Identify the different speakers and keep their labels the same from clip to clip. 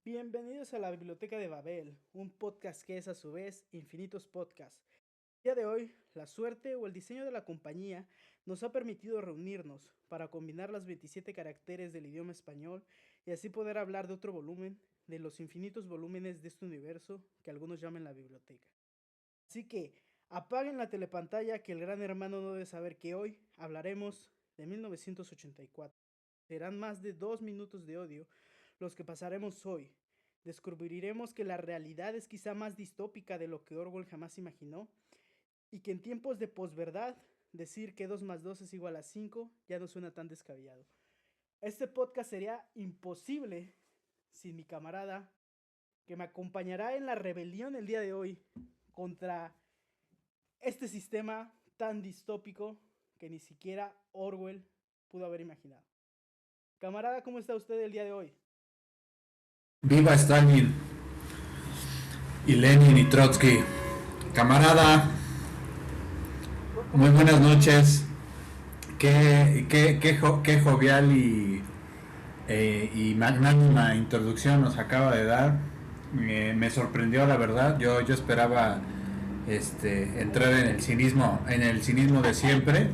Speaker 1: Bienvenidos a la Biblioteca de Babel, un podcast que es a su vez infinitos podcasts. El día de hoy, la suerte o el diseño de la compañía nos ha permitido reunirnos para combinar las 27 caracteres del idioma español y así poder hablar de otro volumen, de los infinitos volúmenes de este universo que algunos llaman la biblioteca. Así que apaguen la telepantalla que el gran hermano no debe saber que hoy hablaremos de 1984. Serán más de 2 minutos de odio los que pasaremos hoy. Descubriremos que la realidad es quizá más distópica de lo que Orwell jamás imaginó y que en tiempos de posverdad decir que 2 más 2 es igual a 5 ya no suena tan descabellado. Este podcast sería imposible sin mi camarada que me acompañará en la rebelión el día de hoy contra este sistema tan distópico que ni siquiera Orwell pudo haber imaginado. Camarada, ¿cómo está usted el día de hoy?
Speaker 2: Viva Stalin y Lenin y Trotsky. Camarada,
Speaker 1: ¿Cómo
Speaker 2: muy
Speaker 1: está
Speaker 2: buenas
Speaker 1: usted?
Speaker 2: noches. Qué jovial y magnánima introducción nos acaba de dar. Me sorprendió la verdad. Yo esperaba entrar en el cinismo de siempre.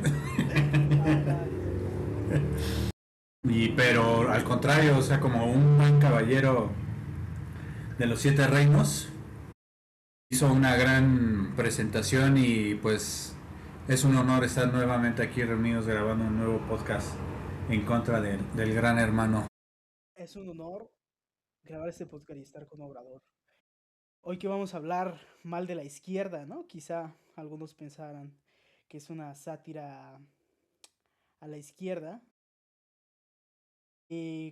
Speaker 2: Pero al contrario, o sea, como un buen caballero de los siete reinos, hizo una gran presentación y pues es un honor estar nuevamente aquí reunidos grabando un nuevo podcast en contra del gran hermano.
Speaker 1: Es un honor grabar este podcast y estar con Obrador. Hoy que vamos a hablar mal de la izquierda, ¿no? Quizá algunos pensaran que es una sátira a la izquierda.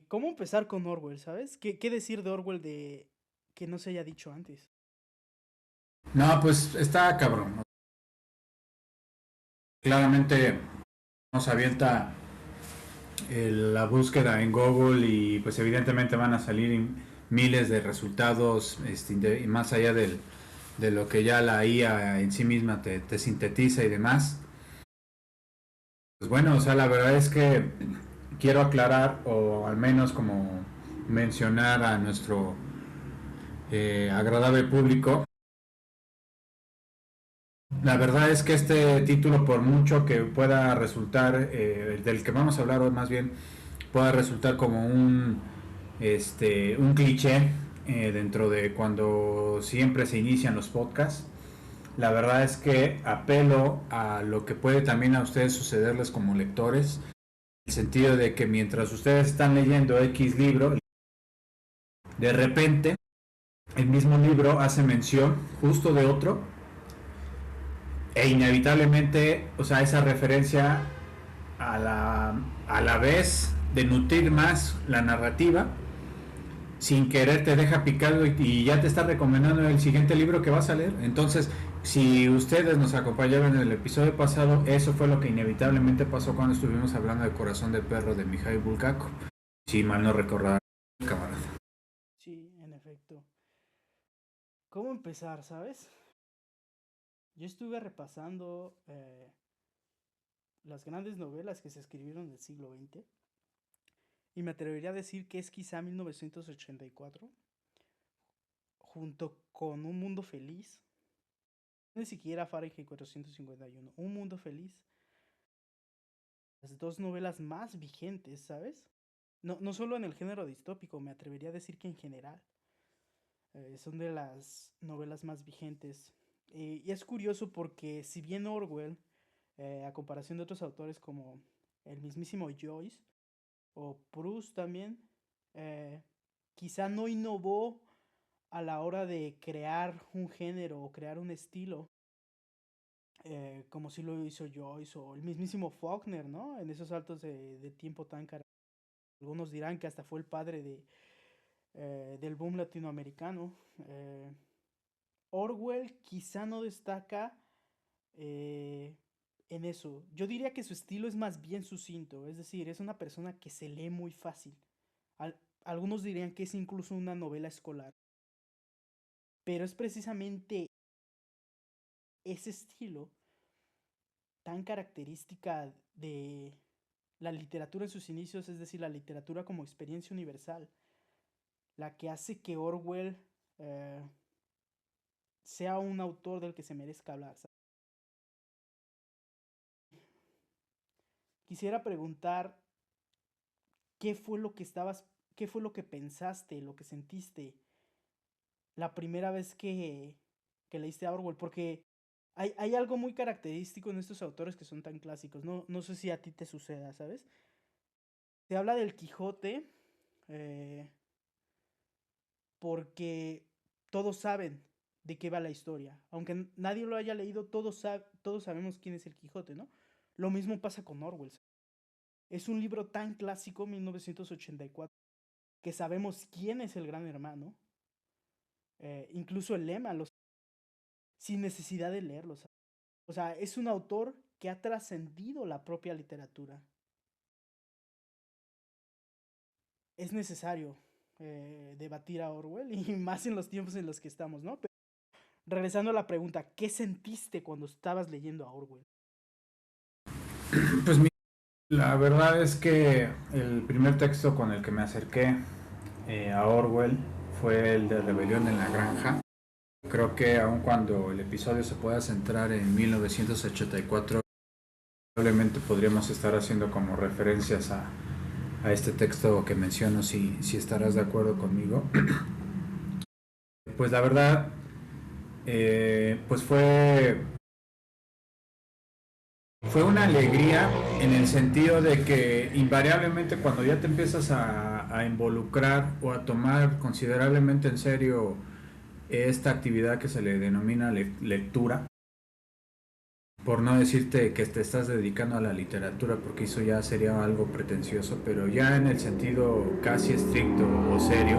Speaker 1: ¿Cómo empezar con Orwell, sabes? ¿Qué decir de Orwell de que no se haya dicho antes?
Speaker 2: No, pues está cabrón. Claramente nos avienta la búsqueda en Google y pues evidentemente van a salir miles de resultados y más allá de lo que ya la IA en sí misma te sintetiza y demás. Pues bueno, o sea, la verdad es que quiero aclarar o al menos como mencionar a nuestro agradable público. La verdad es que este título, por mucho que pueda resultar, del que vamos a hablar hoy más bien, pueda resultar como un cliché dentro de cuando siempre se inician los podcasts. La verdad es que apelo a lo que puede también a ustedes sucederles como lectores, en el sentido de que mientras ustedes están leyendo X libro, de repente el mismo libro hace mención justo de otro e inevitablemente, o sea, esa referencia a la vez de nutrir más la narrativa, sin querer te deja picado y ya te está recomendando el siguiente libro que vas a leer. Entonces, si ustedes nos acompañaron en el episodio pasado, eso fue lo que inevitablemente pasó cuando estuvimos hablando de Corazón de Perro de Mikhail Bulgakov. Si mal no recordar, camarada.
Speaker 1: Sí, en efecto. ¿Cómo empezar, sabes? Yo estuve repasando las grandes novelas que se escribieron en el siglo XX y me atrevería a decir que es quizá 1984, junto con Un Mundo Feliz, ni siquiera Fahrenheit 451, Un Mundo Feliz, las dos novelas más vigentes, ¿sabes? No solo en el género distópico, me atrevería a decir que en general son de las novelas más vigentes. Y es curioso porque si bien Orwell, a comparación de otros autores como el mismísimo Joyce o Proust también, eh, quizá no innovó a la hora de crear un género o crear un estilo, como si lo hizo Joyce o el mismísimo Faulkner, ¿no? En esos saltos de tiempo tan caros. Algunos dirán que hasta fue el padre del boom latinoamericano. Orwell quizá no destaca eh, en eso. Yo diría que su estilo es más bien sucinto, es decir, es una persona que se lee muy fácil. Al- Algunos dirían que es incluso una novela escolar, pero es precisamente ese estilo tan característica de la literatura en sus inicios, es decir, la literatura como experiencia universal, la que hace que Orwell eh, sea un autor del que se merezca hablar, ¿sabes? Quisiera preguntar qué fue lo que qué fue lo que pensaste, lo que sentiste la primera vez que leíste a Orwell, porque hay algo muy característico en estos autores que son tan clásicos. No sé si a ti te suceda, ¿sabes? Se habla del Quijote eh, porque todos saben de qué va la historia. Aunque nadie lo haya leído, todos sabemos quién es el Quijote, ¿no? Lo mismo pasa con Orwell. Es un libro tan clásico, 1984, que sabemos quién es el gran hermano. Incluso el lema, sin necesidad de leerlos. O sea, es un autor que ha trascendido la propia literatura. Es necesario debatir a Orwell y más en los tiempos en los que estamos, ¿no? Pero regresando a la pregunta, ¿qué sentiste cuando estabas leyendo a Orwell?
Speaker 2: Pues la verdad es que el primer texto con el que me acerqué a Orwell fue el de Rebelión en la Granja. Creo que aun cuando el episodio se pueda centrar en 1984, probablemente podríamos estar haciendo como referencias a este texto que menciono, si estarás de acuerdo conmigo. Pues la verdad, pues fue una alegría en el sentido de que invariablemente cuando ya te empiezas a involucrar o a tomar considerablemente en serio esta actividad que se le denomina lectura, por no decirte que te estás dedicando a la literatura, porque eso ya sería algo pretencioso, pero ya en el sentido casi estricto o serio,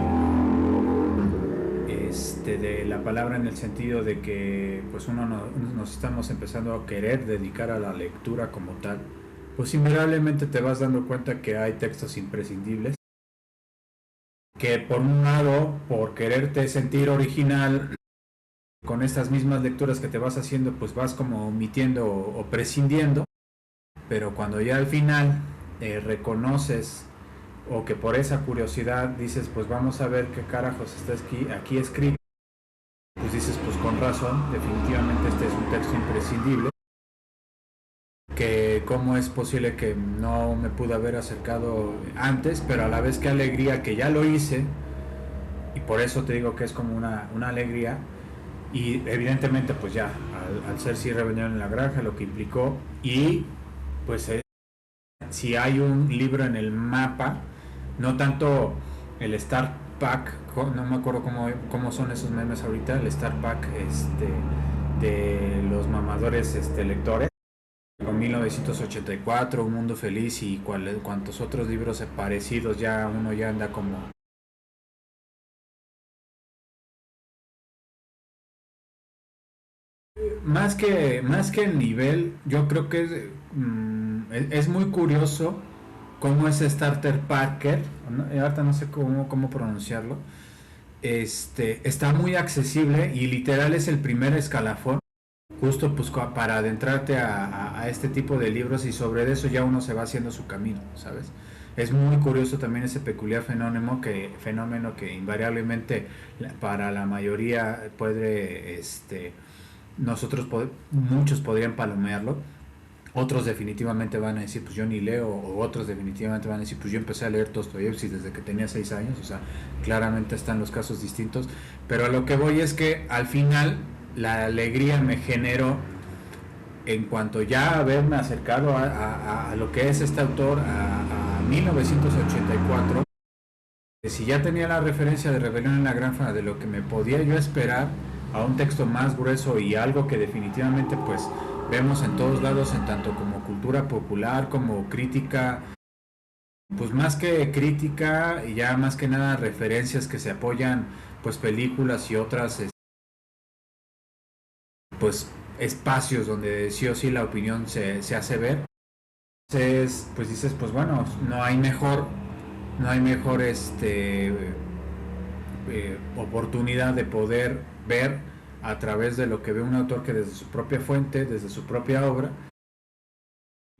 Speaker 2: de la palabra, en el sentido de que pues nos estamos empezando a querer dedicar a la lectura como tal, pues invariablemente te vas dando cuenta que hay textos imprescindibles, que por un lado, por quererte sentir original, con estas mismas lecturas que te vas haciendo, pues vas como omitiendo o prescindiendo, pero cuando ya al final reconoces o que por esa curiosidad dices, pues vamos a ver qué carajos está aquí escrito, pues dices, pues con razón, definitivamente este es un texto imprescindible, que cómo es posible que no me pude haber acercado antes, pero a la vez que alegría que ya lo hice, y por eso te digo que es como una alegría. Y evidentemente pues ya al ser sí Rebelión en la Granja, lo que implicó, y pues si hay un libro en el mapa, no tanto el Star Pack, no me acuerdo cómo son esos memes ahorita, el Star Pack de los mamadores lectores, con 1984, Un Mundo Feliz y cuantos otros libros parecidos, ya uno ya anda como más que el nivel, yo creo que es muy curioso cómo es Starter Parker, ¿no? Ahorita no sé cómo pronunciarlo, está muy accesible y literal es el primer escalafón, justo pues para adentrarte a este tipo de libros, y sobre eso ya uno se va haciendo su camino, ¿sabes? Es muy curioso también ese peculiar fenómeno que invariablemente para la mayoría puede, muchos podrían palomearlo, otros definitivamente van a decir pues yo ni leo, o otros definitivamente van a decir pues yo empecé a leer Dostoyevsky desde que tenía 6 años, o sea, claramente están los casos distintos, pero a lo que voy es que al final la alegría me generó en cuanto ya haberme acercado a lo que es este autor, a 1984, que si ya tenía la referencia de Rebelión en la Granja, de lo que me podía yo esperar a un texto más grueso y algo que definitivamente pues vemos en todos lados, en tanto como cultura popular, como crítica, pues más que crítica y ya más que nada referencias que se apoyan, pues películas y otras pues espacios donde sí o sí la opinión se hace ver. Entonces pues dices, pues bueno, no hay mejor oportunidad de poder ver a través de lo que ve un autor, que desde su propia fuente, desde su propia obra,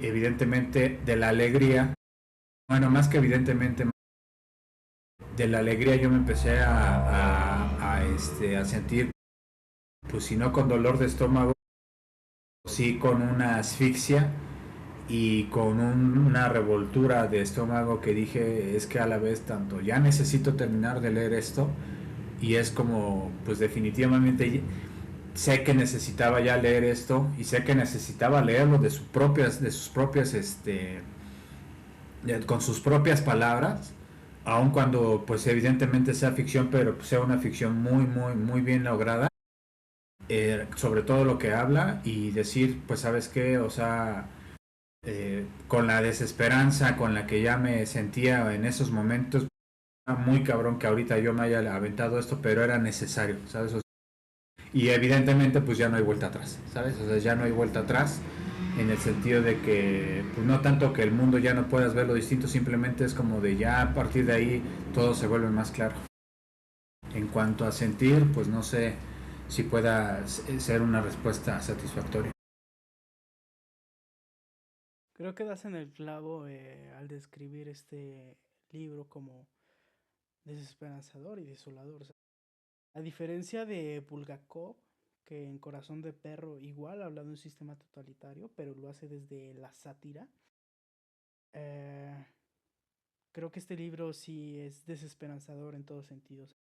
Speaker 2: evidentemente de la alegría, bueno, más que evidentemente, de la alegría yo me empecé a sentir, pues si no con dolor de estómago, sí con una asfixia y con una revoltura de estómago que dije, es que a la vez tanto ya necesito terminar de leer esto y es como, pues definitivamente sé que necesitaba ya leer esto y sé que necesitaba leerlo de sus propias, con sus propias palabras, aun cuando pues evidentemente sea ficción, pero pues, sea una ficción muy, muy, muy bien lograda, sobre todo lo que habla y decir, pues sabes qué, o sea, con la desesperanza con la que ya me sentía en esos momentos, muy cabrón que ahorita yo me haya aventado esto, pero era necesario, ¿sabes? Y evidentemente pues ya no hay vuelta atrás, ¿sabes? O sea, ya no hay vuelta atrás en el sentido de que pues no tanto que el mundo ya no puedas verlo distinto, simplemente es como de ya a partir de ahí todo se vuelve más claro. En cuanto a sentir, pues no sé si pueda ser una respuesta satisfactoria.
Speaker 1: Creo que das en el clavo al describir este libro como desesperanzador y desolador. O sea, a diferencia de Bulgakov, que en Corazón de Perro igual habla de un sistema totalitario, pero lo hace desde la sátira, eh, creo que este libro sí es desesperanzador en todos sentidos.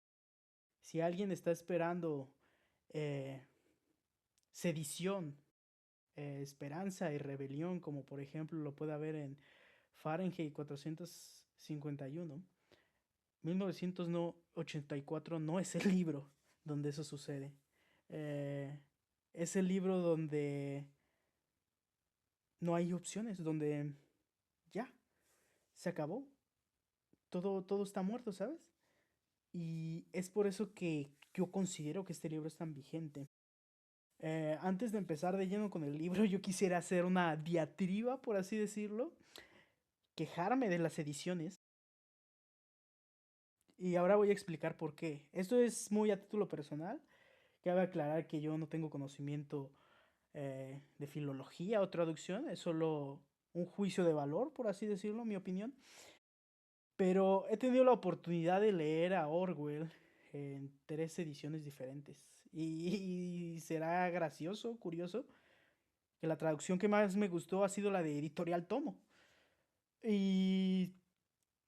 Speaker 1: Si alguien está esperando eh, sedición, esperanza y rebelión, como por ejemplo lo puede haber en Fahrenheit 451, 1984 no es el libro donde eso sucede. Eh, es el libro donde no hay opciones, donde ya se acabó. Todo está muerto, ¿sabes? Y es por eso que yo considero que este libro es tan vigente. Antes de empezar de lleno con el libro, yo quisiera hacer una diatriba, por así decirlo, quejarme de las ediciones. Y ahora voy a explicar por qué. Esto es muy a título personal. Cabe aclarar que yo no tengo conocimiento de filología o traducción, es solo un juicio de valor, por así decirlo, mi opinión. Pero he tenido la oportunidad de leer a Orwell en 3 ediciones diferentes. Y será gracioso, curioso, que la traducción que más me gustó ha sido la de Editorial Tomo. Y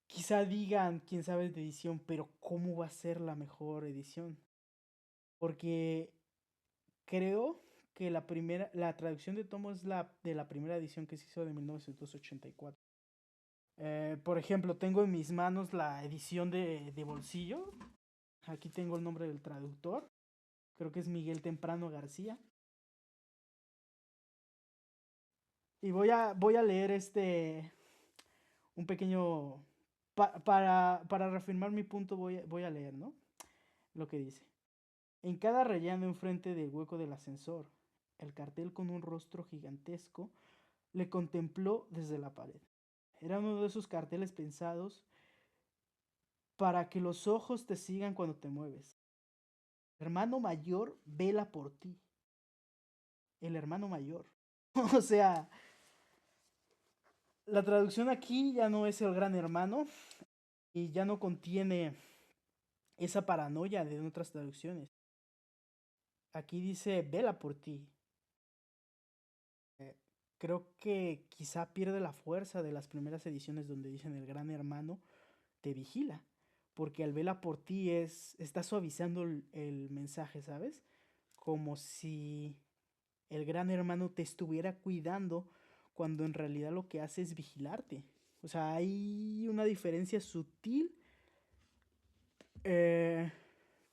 Speaker 1: quizá digan, quién sabe de edición, pero ¿cómo va a ser la mejor edición? Porque creo que la traducción de Tomo es la de la primera edición que se hizo de 1984. Por ejemplo, tengo en mis manos la edición de bolsillo. Aquí tengo el nombre del traductor. Creo que es Miguel Temprano García. Y voy a leer un pequeño... para reafirmar mi punto voy a leer, ¿no? Lo que dice. En cada rellano enfrente del hueco del ascensor, el cartel con un rostro gigantesco le contempló desde la pared. Era uno de esos carteles pensados para que los ojos te sigan cuando te mueves. Hermano mayor, vela por ti. El hermano mayor. O sea, la traducción aquí ya no es el gran hermano y ya no contiene esa paranoia de otras traducciones. Aquí dice, vela por ti. Eh, Creo que quizá pierde la fuerza de las primeras ediciones donde dicen el gran hermano te vigila. Porque al vela por ti está suavizando el mensaje, ¿sabes? Como si el gran hermano te estuviera cuidando cuando en realidad lo que hace es vigilarte. O sea, hay una diferencia sutil, eh,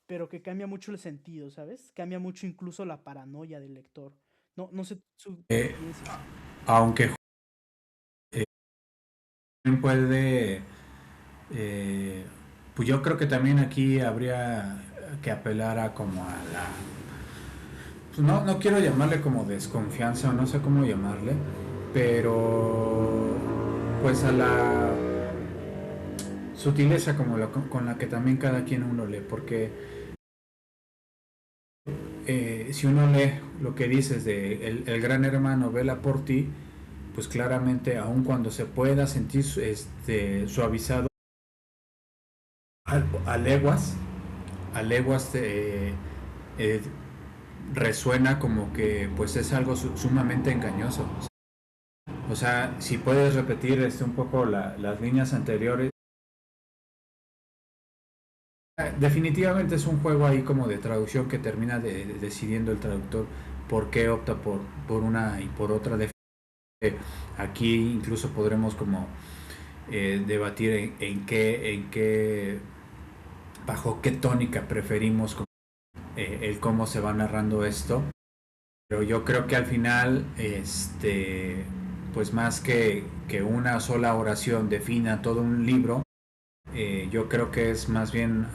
Speaker 1: pero que cambia mucho el sentido, ¿sabes? Cambia mucho incluso la paranoia del lector. No sé tu
Speaker 2: Eh,
Speaker 1: experiencia.
Speaker 2: Aunque puede, eh, pues yo creo que también aquí habría que apelar a como a la, pues no quiero llamarle como desconfianza o no sé cómo llamarle, pero pues a la sutileza como con la que también cada quien uno lee, porque si uno lee lo que dices de el gran hermano vela por ti, pues claramente aun cuando se pueda sentir suavizado a leguas, a leguas eh, resuena como que pues es algo sumamente engañoso. O sea, si puedes repetir un poco las líneas anteriores. Definitivamente es un juego ahí como de traducción que termina decidiendo el traductor por qué opta por una y por otra. Aquí incluso podremos como debatir bajo qué tónica preferimos el cómo se va narrando esto. Pero yo creo que al final, pues más que una sola oración defina todo un libro, yo creo que es más bien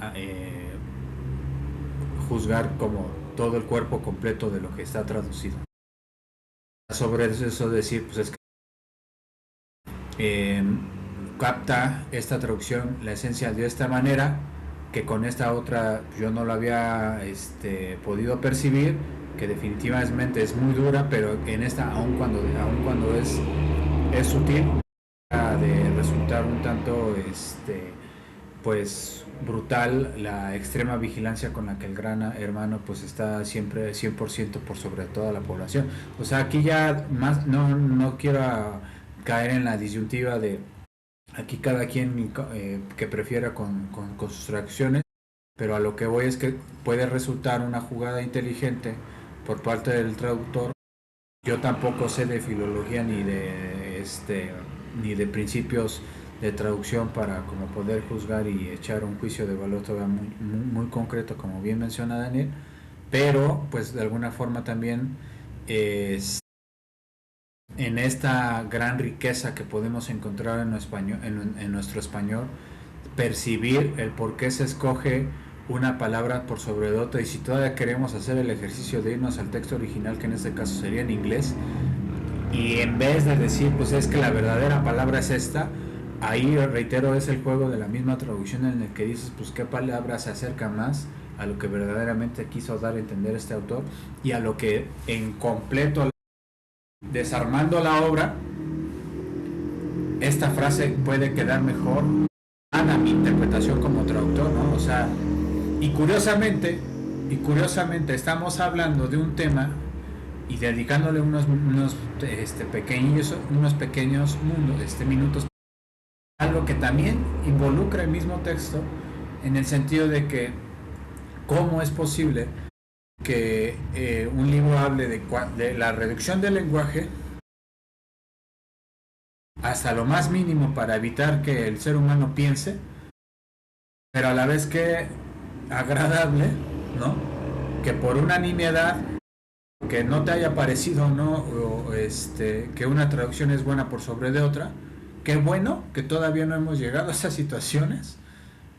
Speaker 2: juzgar como todo el cuerpo completo de lo que está traducido. Sobre eso decir, pues es que eh, capta esta traducción la esencia de esta manera que con esta otra yo no lo había podido percibir, que definitivamente es muy dura, pero en esta aun cuando es sutil, de resultar un tanto pues brutal la extrema vigilancia con la que el gran hermano pues está siempre 100% por sobre toda la población. O sea, aquí ya más no quiero caer en la disyuntiva de aquí cada quien que prefiera con sus reacciones, pero a lo que voy es que puede resultar una jugada inteligente por parte del traductor. Yo tampoco sé de filología ni de principios de traducción para como poder juzgar y echar un juicio de valor todavía muy concreto, como bien menciona Daniel, pero pues de alguna forma también es en esta gran riqueza que podemos encontrar en nuestro español, percibir el por qué se escoge una palabra por sobre de otra, y si todavía queremos hacer el ejercicio de irnos al texto original, que en este caso sería en inglés, y en vez de decir pues es que la verdadera palabra es esta, ahí reitero es el juego de la misma traducción en el que dices pues qué palabra se acerca más a lo que verdaderamente quiso dar a entender este autor y a lo que en completo, desarmando la obra, esta frase puede quedar mejor a mi interpretación como traductor, ¿no? O sea, y curiosamente, estamos hablando de un tema y dedicándole unos pequeños minutos, algo que también involucra el mismo texto, en el sentido de que cómo es posible que un libro hable de la reducción del lenguaje hasta lo más mínimo para evitar que el ser humano piense, pero a la vez que agradable, ¿no? Que por una nimiedad que no te haya parecido no que una traducción es buena por sobre de otra, qué bueno que todavía no hemos llegado a esas situaciones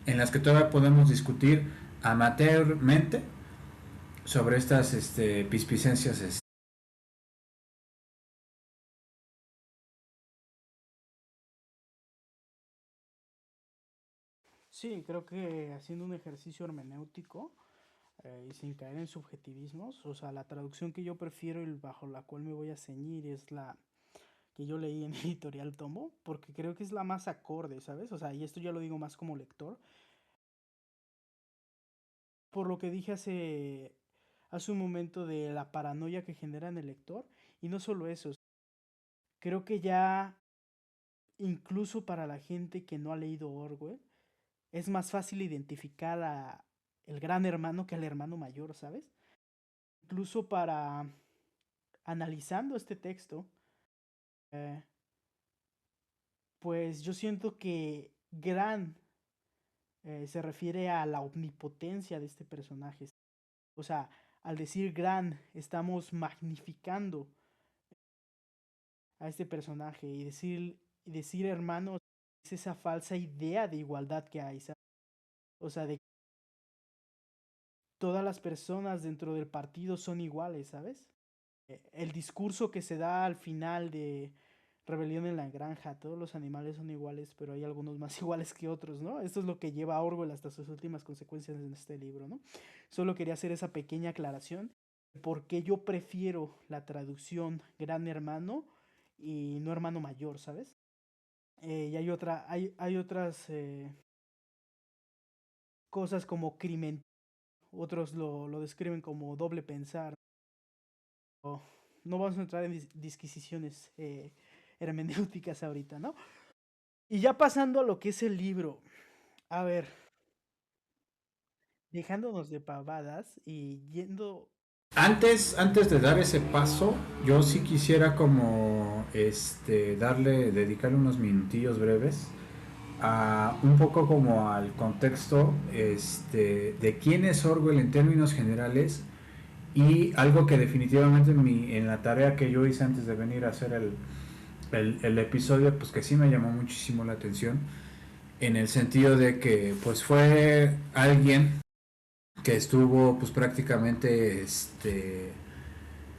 Speaker 2: en las que todavía podemos discutir amateurmente sobre estas pispiscencias.
Speaker 1: Sí, creo que haciendo un ejercicio hermenéutico y sin caer en subjetivismos, o sea, la traducción que yo prefiero y bajo la cual me voy a ceñir es la que yo leí en Editorial Tomo, porque creo que es la más acorde, ¿sabes? O sea, y esto ya lo digo más como lector, por lo que dije hace un momento de la paranoia que genera en el lector, y no solo eso, creo que ya incluso para la gente que no ha leído Orwell, es más fácil identificar a el gran hermano que al hermano mayor, ¿sabes? Incluso para analizando este texto, eh, pues yo siento que gran se refiere a la omnipotencia de este personaje. O sea, al decir gran, estamos magnificando a este personaje y decir hermano es esa falsa idea de igualdad que hay, ¿sabes? O sea, de que todas las personas dentro del partido son iguales, ¿sabes? El discurso que se da al final de Rebelión en la Granja, todos los animales son iguales, pero hay algunos más iguales que otros, ¿no? Esto es lo que lleva a Orwell hasta sus últimas consecuencias en este libro, ¿no? Solo quería hacer esa pequeña aclaración, porque yo prefiero la traducción Gran Hermano y no Hermano Mayor, ¿sabes? Y hay otras cosas como crimen, otros lo describen como doble pensar. No vamos a entrar en disquisiciones hermenéuticas ahorita, ¿no? Y ya pasando a lo que es el libro, a ver, dejándonos de pavadas y yendo...
Speaker 2: Antes de dar ese paso, yo sí quisiera como dedicarle unos minutillos breves a un poco como al contexto de quién es Orwell en términos generales y algo que definitivamente en la tarea que yo hice antes de venir a hacer el episodio, pues que sí me llamó muchísimo la atención, en el sentido de que pues fue alguien que estuvo pues prácticamente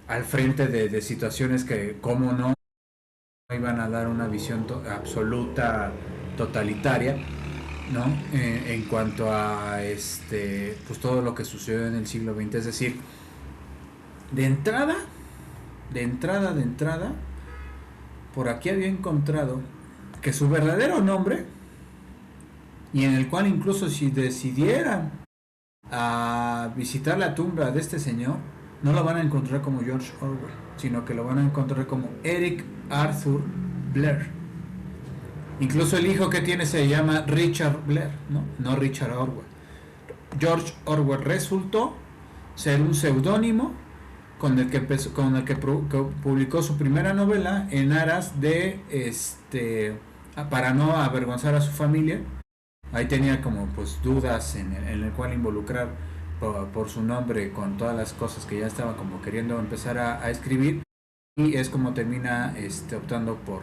Speaker 2: al frente de situaciones que como no iban a dar una visión absoluta totalitaria, ¿no? En cuanto a pues todo lo que sucedió en el siglo XX, es decir, de entrada, de entrada, por aquí había encontrado que su verdadero nombre, y en el cual incluso si decidieran a visitar la tumba de este señor, no lo van a encontrar como George Orwell, sino que lo van a encontrar como Eric Arthur Blair. Incluso el hijo que tiene se llama Richard Blair, no Richard Orwell. George Orwell resultó ser un seudónimo con el que publicó su primera novela en aras de para no avergonzar a su familia. Ahí tenía como pues dudas en el cual involucrar por su nombre con todas las cosas que ya estaba como queriendo empezar a escribir, y es como termina optando por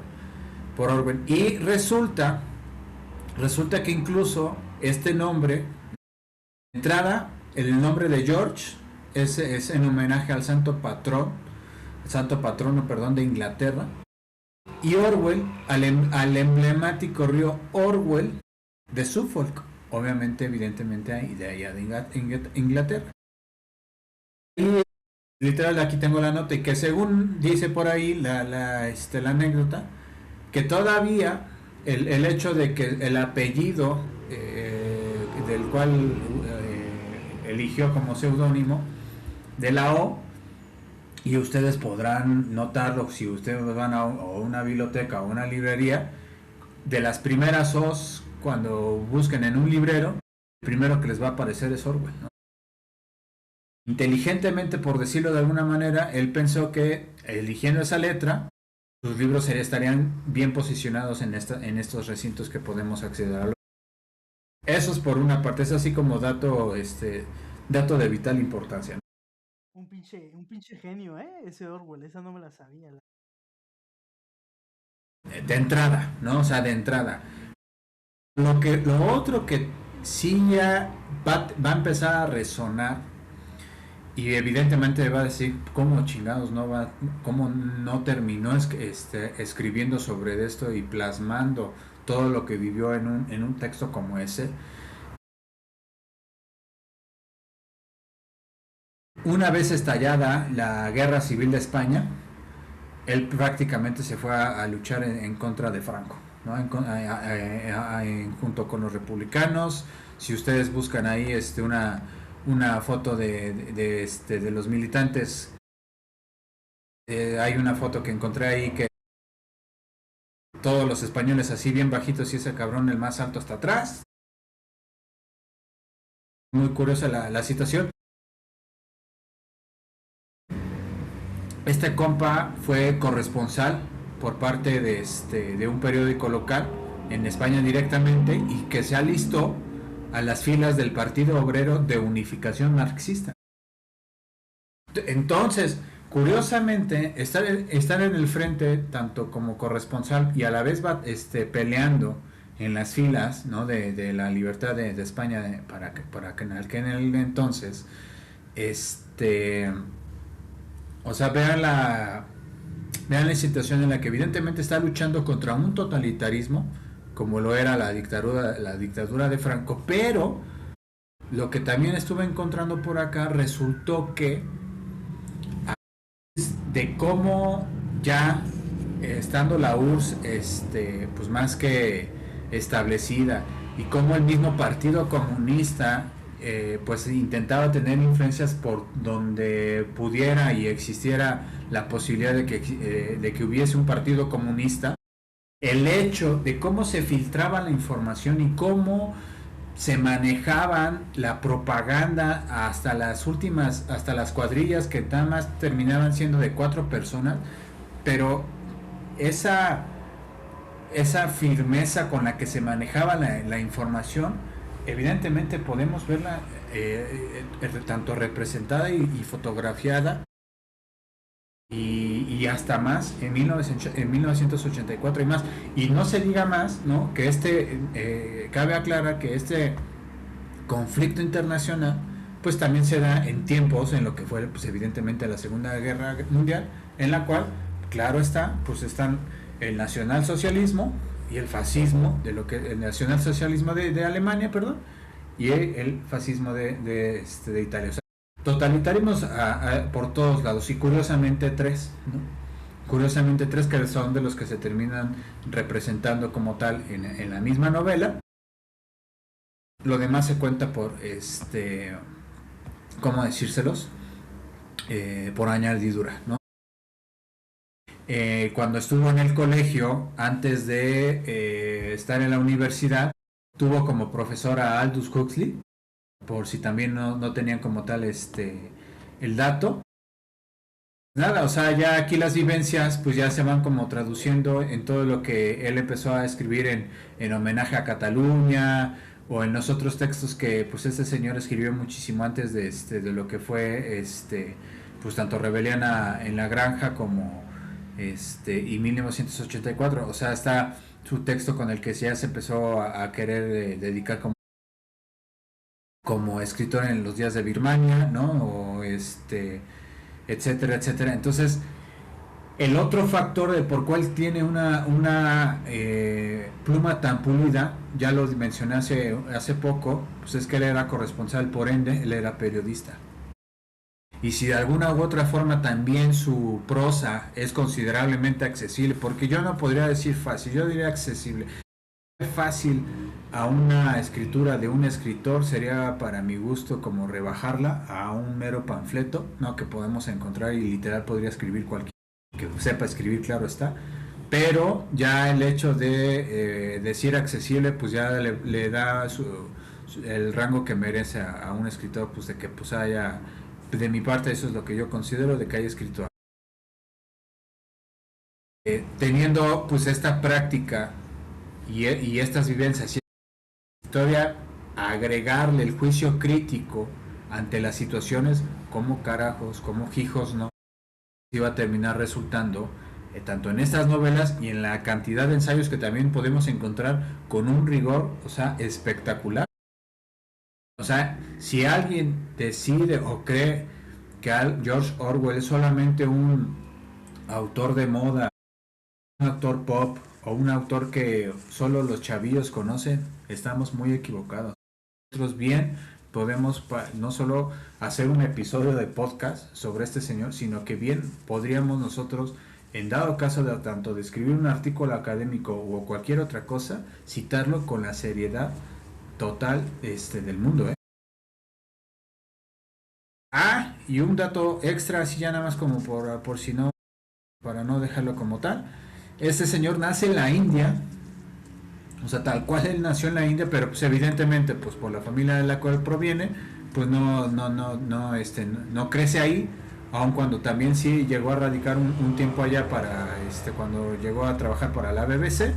Speaker 2: Orwell. Y resulta que incluso este nombre, de entrada, el nombre de George es en homenaje al santo patrono, de Inglaterra, y Orwell al emblemático río Orwell de Suffolk, obviamente, evidentemente, de allá de Inglaterra. Y literal, aquí tengo la nota, y que según dice por ahí la anécdota, que todavía el hecho de que el apellido del cual eligió como seudónimo de la O, y ustedes podrán notarlo si ustedes van a una biblioteca o una librería, de las primeras O's cuando busquen en un librero, el primero que les va a aparecer es Orwell, ¿no? Inteligentemente, por decirlo de alguna manera, él pensó que eligiendo esa letra, sus libros estarían bien posicionados en estos recintos que podemos acceder a. Eso es por una parte, es así como dato de vital importancia, ¿no?
Speaker 1: Un pinche genio, ese Orwell, esa no me la sabía.
Speaker 2: De entrada, ¿no? O sea, de entrada. Lo otro que sí ya va a empezar a resonar, y evidentemente va a decir cómo chingados cómo no terminó escribiendo sobre esto y plasmando todo lo que vivió en un texto como ese. Una vez estallada la guerra civil de España, él prácticamente se fue a luchar en contra de Franco, ¿no? Junto con los republicanos. Si ustedes buscan ahí una foto de los militantes, hay una foto que encontré ahí que todos los españoles así bien bajitos y ese cabrón el más alto hasta atrás. Muy curiosa la situación. Este compa fue corresponsal por parte de un periódico local en España directamente, y que se alistó a las filas del Partido Obrero de Unificación Marxista. Entonces, curiosamente, estar en el frente tanto como corresponsal y a la vez peleando en las filas, ¿no? de la libertad de España para que en el entonces o sea, vean la situación en la que evidentemente está luchando contra un totalitarismo como lo era la dictadura de Franco, pero lo que también estuve encontrando por acá resultó que de cómo ya estando la URSS pues más que establecida, y cómo el mismo Partido Comunista pues intentaba tener influencias por donde pudiera y existiera la posibilidad de que hubiese un partido comunista. El hecho de cómo se filtraba la información y cómo se manejaban la propaganda hasta las cuadrillas que nada más terminaban siendo de 4 personas, pero esa, esa firmeza con la que se manejaba la información, evidentemente podemos verla tanto representada y fotografiada y hasta más en 1984 y más. Y no se diga más, ¿no? Que cabe aclarar que este conflicto internacional pues también se da en tiempos en lo que fue pues evidentemente la Segunda Guerra Mundial, en la cual, claro está, pues están el nacionalsocialismo y el fascismo, el nacionalsocialismo de Alemania, perdón, y el fascismo de Italia. O sea, totalitarismos por todos lados, y curiosamente tres, ¿no? Curiosamente tres que son de los que se terminan representando como tal en la misma novela. Lo demás se cuenta por ¿cómo decírselos? Por añadidura, ¿no? Cuando estuvo en el colegio, antes de estar en la universidad, tuvo como profesor a Aldous Huxley, por si también no tenían como tal el dato. Nada, o sea, ya aquí las vivencias pues ya se van como traduciendo en todo lo que él empezó a escribir en homenaje a Cataluña, o en los otros textos que pues este señor escribió muchísimo antes de lo que fue pues tanto Rebelión en la Granja como y 1984. O sea, está su texto con el que ya se empezó a querer dedicar como escritor en los días de Birmania, ¿no? O etcétera, etcétera. Entonces, el otro factor de por cuál tiene una pluma tan pulida, ya lo mencioné hace poco, pues es que él era corresponsal, por ende, él era periodista. Y si de alguna u otra forma también su prosa es considerablemente accesible, porque yo no podría decir fácil, yo diría accesible. Fácil a una escritura de un escritor sería para mi gusto como rebajarla a un mero panfleto, ¿no? Que podemos encontrar y literal podría escribir cualquier que sepa escribir, claro está, pero ya el hecho de decir accesible pues ya le da el rango que merece a un escritor, pues de que pues haya, de mi parte eso es lo que yo considero, de que haya escrito teniendo pues esta práctica y estas vivencias y historia, agregarle el juicio crítico ante las situaciones, como carajos, como hijos, no iba a terminar resultando tanto en estas novelas y en la cantidad de ensayos que también podemos encontrar con un rigor, o sea, espectacular. O sea, si alguien decide o cree que George Orwell es solamente un autor de moda, un autor pop o un autor que solo los chavillos conocen, estamos muy equivocados. Nosotros bien podemos no solo hacer un episodio de podcast sobre este señor, sino que bien podríamos nosotros, en dado caso de tanto de escribir un artículo académico o cualquier otra cosa, citarlo con la seriedad total del mundo, ¿eh? Ah, y un dato extra, así ya nada más como por si no, para no dejarlo como tal. Este señor nace en la India, o sea, tal cual él nació en la India, pero pues evidentemente, pues por la familia de la cual proviene, pues no crece ahí, aun cuando también sí llegó a radicar un tiempo allá cuando llegó a trabajar para la BBC.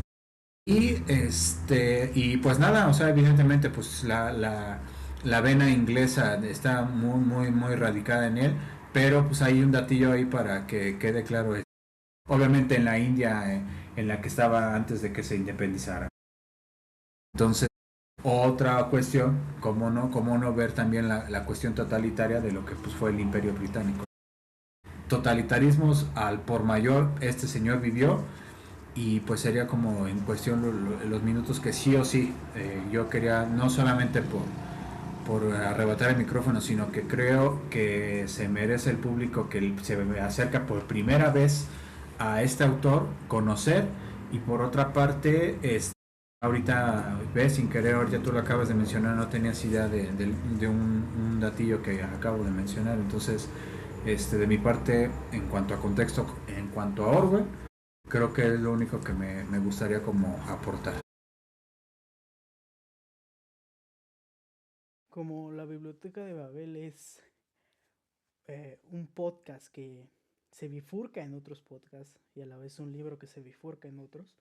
Speaker 2: Y pues nada, o sea, evidentemente pues la vena inglesa está muy, muy, muy radicada en él, pero pues hay un datillo ahí para que quede claro. Obviamente en la India en la que estaba antes de que se independizara. Entonces, otra cuestión, cómo no ver también la cuestión totalitaria de lo que pues, fue el Imperio Británico. Totalitarismos al por mayor este señor vivió, y pues sería como en cuestión los minutos que sí o sí yo quería, no solamente por arrebatar el micrófono, sino que creo que se merece el público que se acerca por primera vez a este autor conocer, y por otra parte Ahorita ves, sin querer, ahorita tú lo acabas de mencionar, no tenías idea de un datillo que acabo de mencionar. Entonces, de mi parte, en cuanto a contexto, en cuanto a Orwell, creo que es lo único que me gustaría como aportar.
Speaker 1: Como la Biblioteca de Babel es un podcast que se bifurca en otros podcasts y a la vez un libro que se bifurca en otros,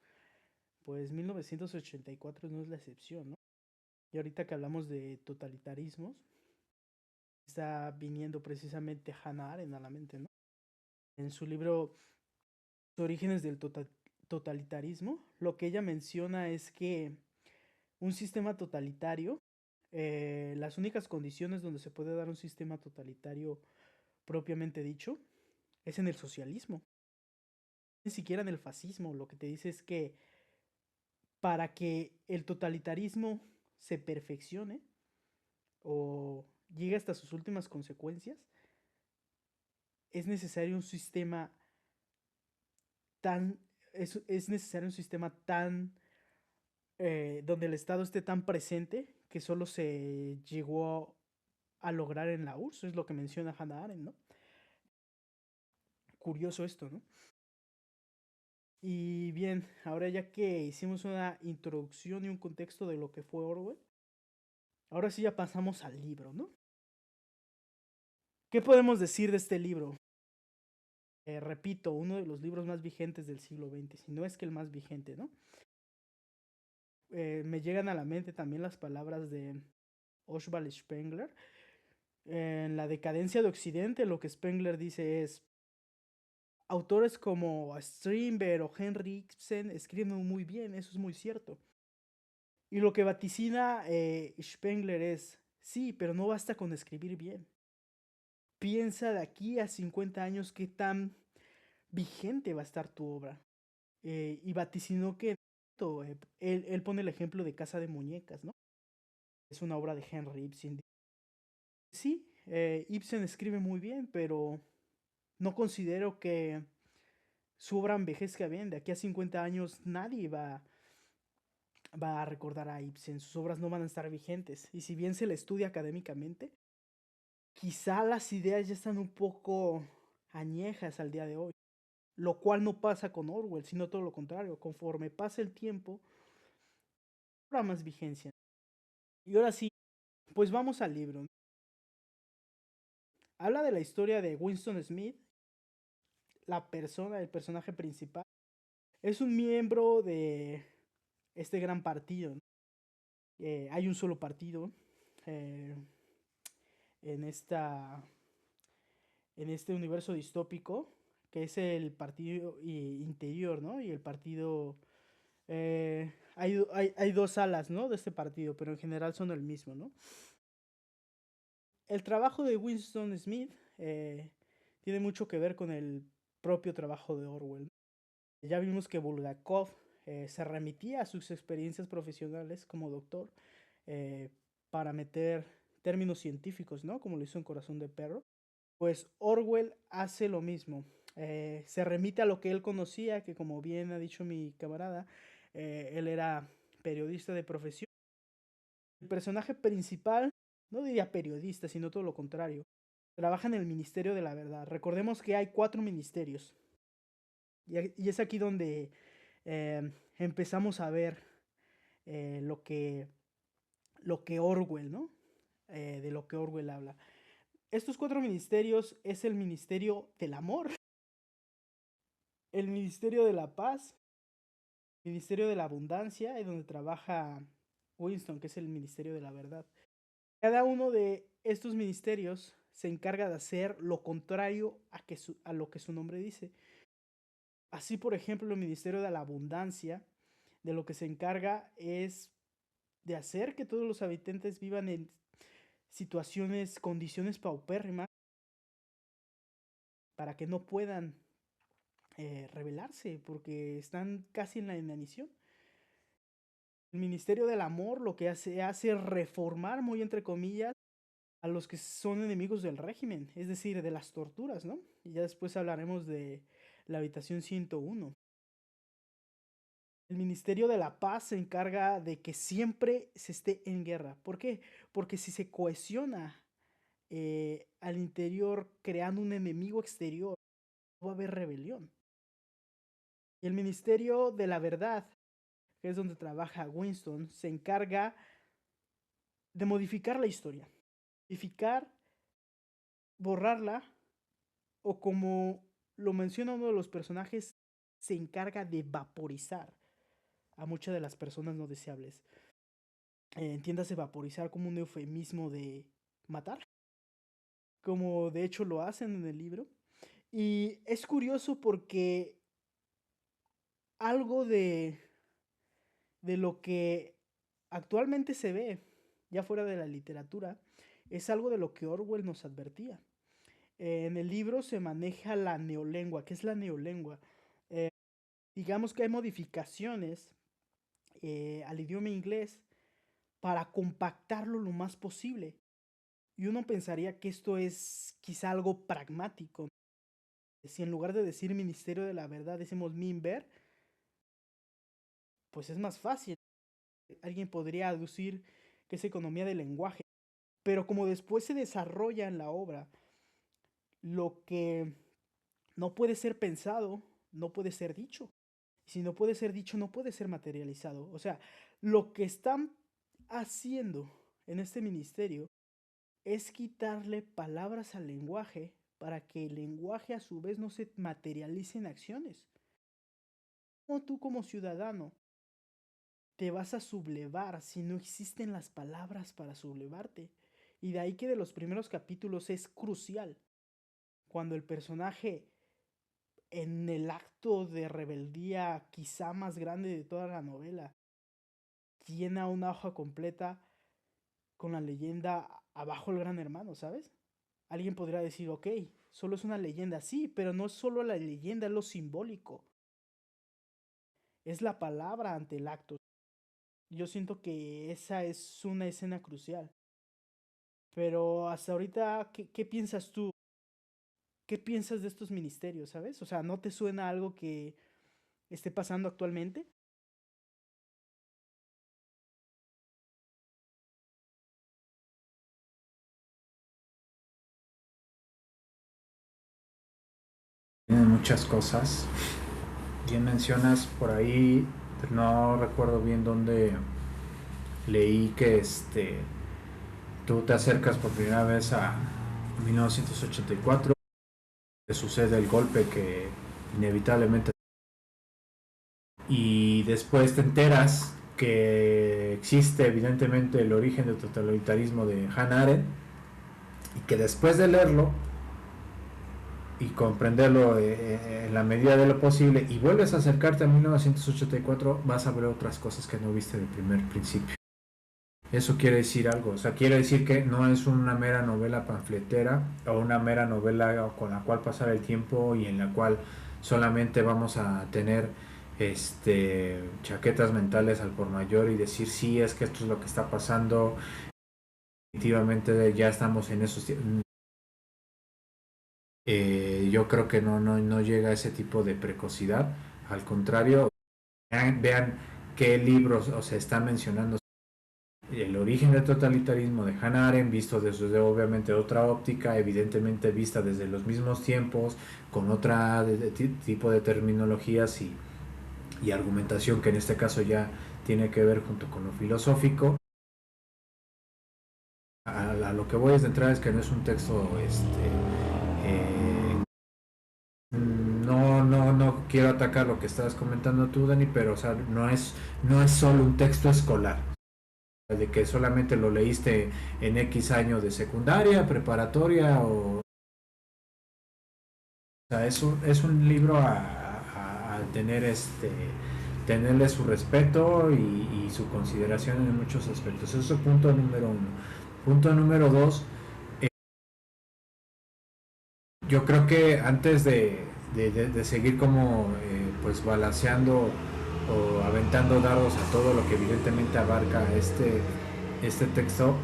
Speaker 1: pues 1984 no es la excepción, ¿no? Y ahorita que hablamos de totalitarismos, está viniendo precisamente Hannah Arendt a la mente, ¿no? En su libro Los orígenes del totalitarismo, lo que ella menciona es que un sistema totalitario, las únicas condiciones donde se puede dar un sistema totalitario propiamente dicho, es en el socialismo, ni siquiera en el fascismo. Lo que te dice es que para que el totalitarismo se perfeccione o llegue hasta sus últimas consecuencias, es necesario un sistema tan, es necesario un sistema tan, donde el Estado esté tan presente que solo se llegó a lograr en la URSS, es lo que menciona Hannah Arendt, ¿no? Curioso esto, ¿no? Y bien, ahora ya que hicimos una introducción y un contexto de lo que fue Orwell, ahora sí ya pasamos al libro, ¿no? ¿Qué podemos decir de este libro? Repito, uno de los libros más vigentes del siglo XX, si no es que el más vigente, ¿no? Me llegan a la mente también las palabras de Oswald Spengler. En La decadencia de Occidente, lo que Spengler dice es: autores como Strindberg o Henry Ibsen escriben muy bien, eso es muy cierto. Y lo que vaticina Spengler es: sí, pero no basta con escribir bien. Piensa de aquí a 50 años qué tan vigente va a estar tu obra. Y vaticinó que él pone el ejemplo de Casa de Muñecas, ¿no? Es una obra de Henry Ibsen. Sí, Ibsen escribe muy bien, pero no considero que su obra envejezca bien. De aquí a 50 años nadie va a recordar a Ibsen. Sus obras no van a estar vigentes. Y si bien se le estudia académicamente, quizá las ideas ya están un poco añejas al día de hoy. Lo cual no pasa con Orwell, sino todo lo contrario. Conforme pasa el tiempo, habrá más vigencia. Y ahora sí, pues vamos al libro. Habla de la historia de Winston Smith, el personaje principal. Es un miembro de este gran partido, ¿no? Hay un solo partido eh, en, en este universo distópico, que es el partido interior, ¿no? Y el partido... hay dos alas, ¿no? De este partido, pero en general son el mismo, ¿no? El trabajo de Winston Smith tiene mucho que ver con el propio trabajo de Orwell. Ya vimos que Bulgakov se remitía a sus experiencias profesionales como doctor eh, para meter términos científicos, ¿no? Como lo hizo en Corazón de Perro. Pues Orwell hace lo mismo. Se remite a lo que él conocía, que como bien ha dicho mi camarada, él era periodista de profesión. El personaje principal, no diría periodista, sino todo lo contrario, trabaja en el Ministerio de la Verdad. Recordemos que hay 4 ministerios. Y es aquí donde empezamos a ver eh, lo, que, lo que Orwell, ¿no? De lo que Orwell habla. Estos 4 ministerios es el Ministerio del Amor, el Ministerio de la Paz, el Ministerio de la Abundancia, y donde trabaja Winston, que es el Ministerio de la Verdad. Cada uno de estos ministerios se encarga de hacer lo contrario a lo que su nombre dice. Así, por ejemplo, el Ministerio de la Abundancia, de lo que se encarga es de hacer que todos los habitantes vivan en situaciones, condiciones paupérrimas, para que no puedan rebelarse, porque están casi en la inanición. El Ministerio del Amor lo que hace reformar, muy entre comillas, a los que son enemigos del régimen, es decir, de las torturas, ¿no? Y ya después hablaremos de la habitación 101. El Ministerio de la Paz se encarga de que siempre se esté en guerra. ¿Por qué? Porque si se cohesiona al interior creando un enemigo exterior, no va a haber rebelión. Y el Ministerio de la Verdad, que es donde trabaja Winston, se encarga de modificar la historia. Modificar, borrarla, o como lo menciona uno de los personajes, se encarga de vaporizar a muchas de las personas no deseables. Entiéndase vaporizar como un eufemismo de matar, como de hecho lo hacen en el libro. Y es curioso porque algo de lo que actualmente se ve, ya fuera de la literatura, es algo de lo que Orwell nos advertía. En el libro se maneja la neolengua. ¿Qué es la neolengua? Digamos que hay modificaciones al idioma inglés para compactarlo lo más posible. Y uno pensaría que esto es quizá algo pragmático. Si en lugar de decir Ministerio de la Verdad decimos Minver, pues es más fácil. Alguien podría aducir que es economía del lenguaje. Pero como después se desarrolla en la obra, lo que no puede ser pensado, no puede ser dicho. Y si no puede ser dicho, no puede ser materializado. O sea, lo que están haciendo en este ministerio es quitarle palabras al lenguaje para que el lenguaje a su vez no se materialice en acciones. ¿Cómo tú como ciudadano te vas a sublevar si no existen las palabras para sublevarte? Y de ahí que de los primeros capítulos es crucial. Cuando el personaje, en el acto de rebeldía quizá más grande de toda la novela, llena una hoja completa con la leyenda abajo el gran hermano, ¿sabes? Alguien podría decir, ok, solo es una leyenda, sí, pero no es solo la leyenda, es lo simbólico. Es la palabra ante el acto. Yo siento que esa es una escena crucial. Pero hasta ahorita, ¿qué piensas tú? ¿Qué piensas de estos ministerios, sabes? O sea, ¿no te suena algo que esté pasando actualmente?
Speaker 2: Tienen muchas cosas. Bien mencionas por ahí, no recuerdo bien dónde leí que tú te acercas por primera vez a 1984, te sucede el golpe que inevitablemente, y después te enteras que existe evidentemente el origen del totalitarismo de Hannah Arendt, y que después de leerlo y comprenderlo en la medida de lo posible y vuelves a acercarte a 1984, vas a ver otras cosas que no viste del primer principio. Eso quiere decir algo, o sea, quiere decir que no es una mera novela panfletera o una mera novela con la cual pasar el tiempo y en la cual solamente vamos a tener chaquetas mentales al por mayor y decir sí, es que esto es lo que está pasando, definitivamente ya estamos en esos tiempos. Yo creo que no llega a ese tipo de precocidad, al contrario, vean qué libros o se están mencionando. El origen del totalitarismo de Hannah Arendt, visto desde obviamente otra óptica, evidentemente vista desde los mismos tiempos, con otra tipo de terminologías y argumentación que en este caso ya tiene que ver junto con lo filosófico. A lo que voy es de entrada es que no es un texto no quiero atacar lo que estabas comentando tú, Dani, pero o sea, no es solo un texto escolar, de que solamente lo leíste en X año de secundaria, preparatoria o sea, es un libro a tener tenerle su respeto y su consideración en muchos aspectos. Eso es punto número uno. Punto número dos, yo creo que antes de seguir como pues balanceando o aventando dardos a todo lo que evidentemente abarca este texto,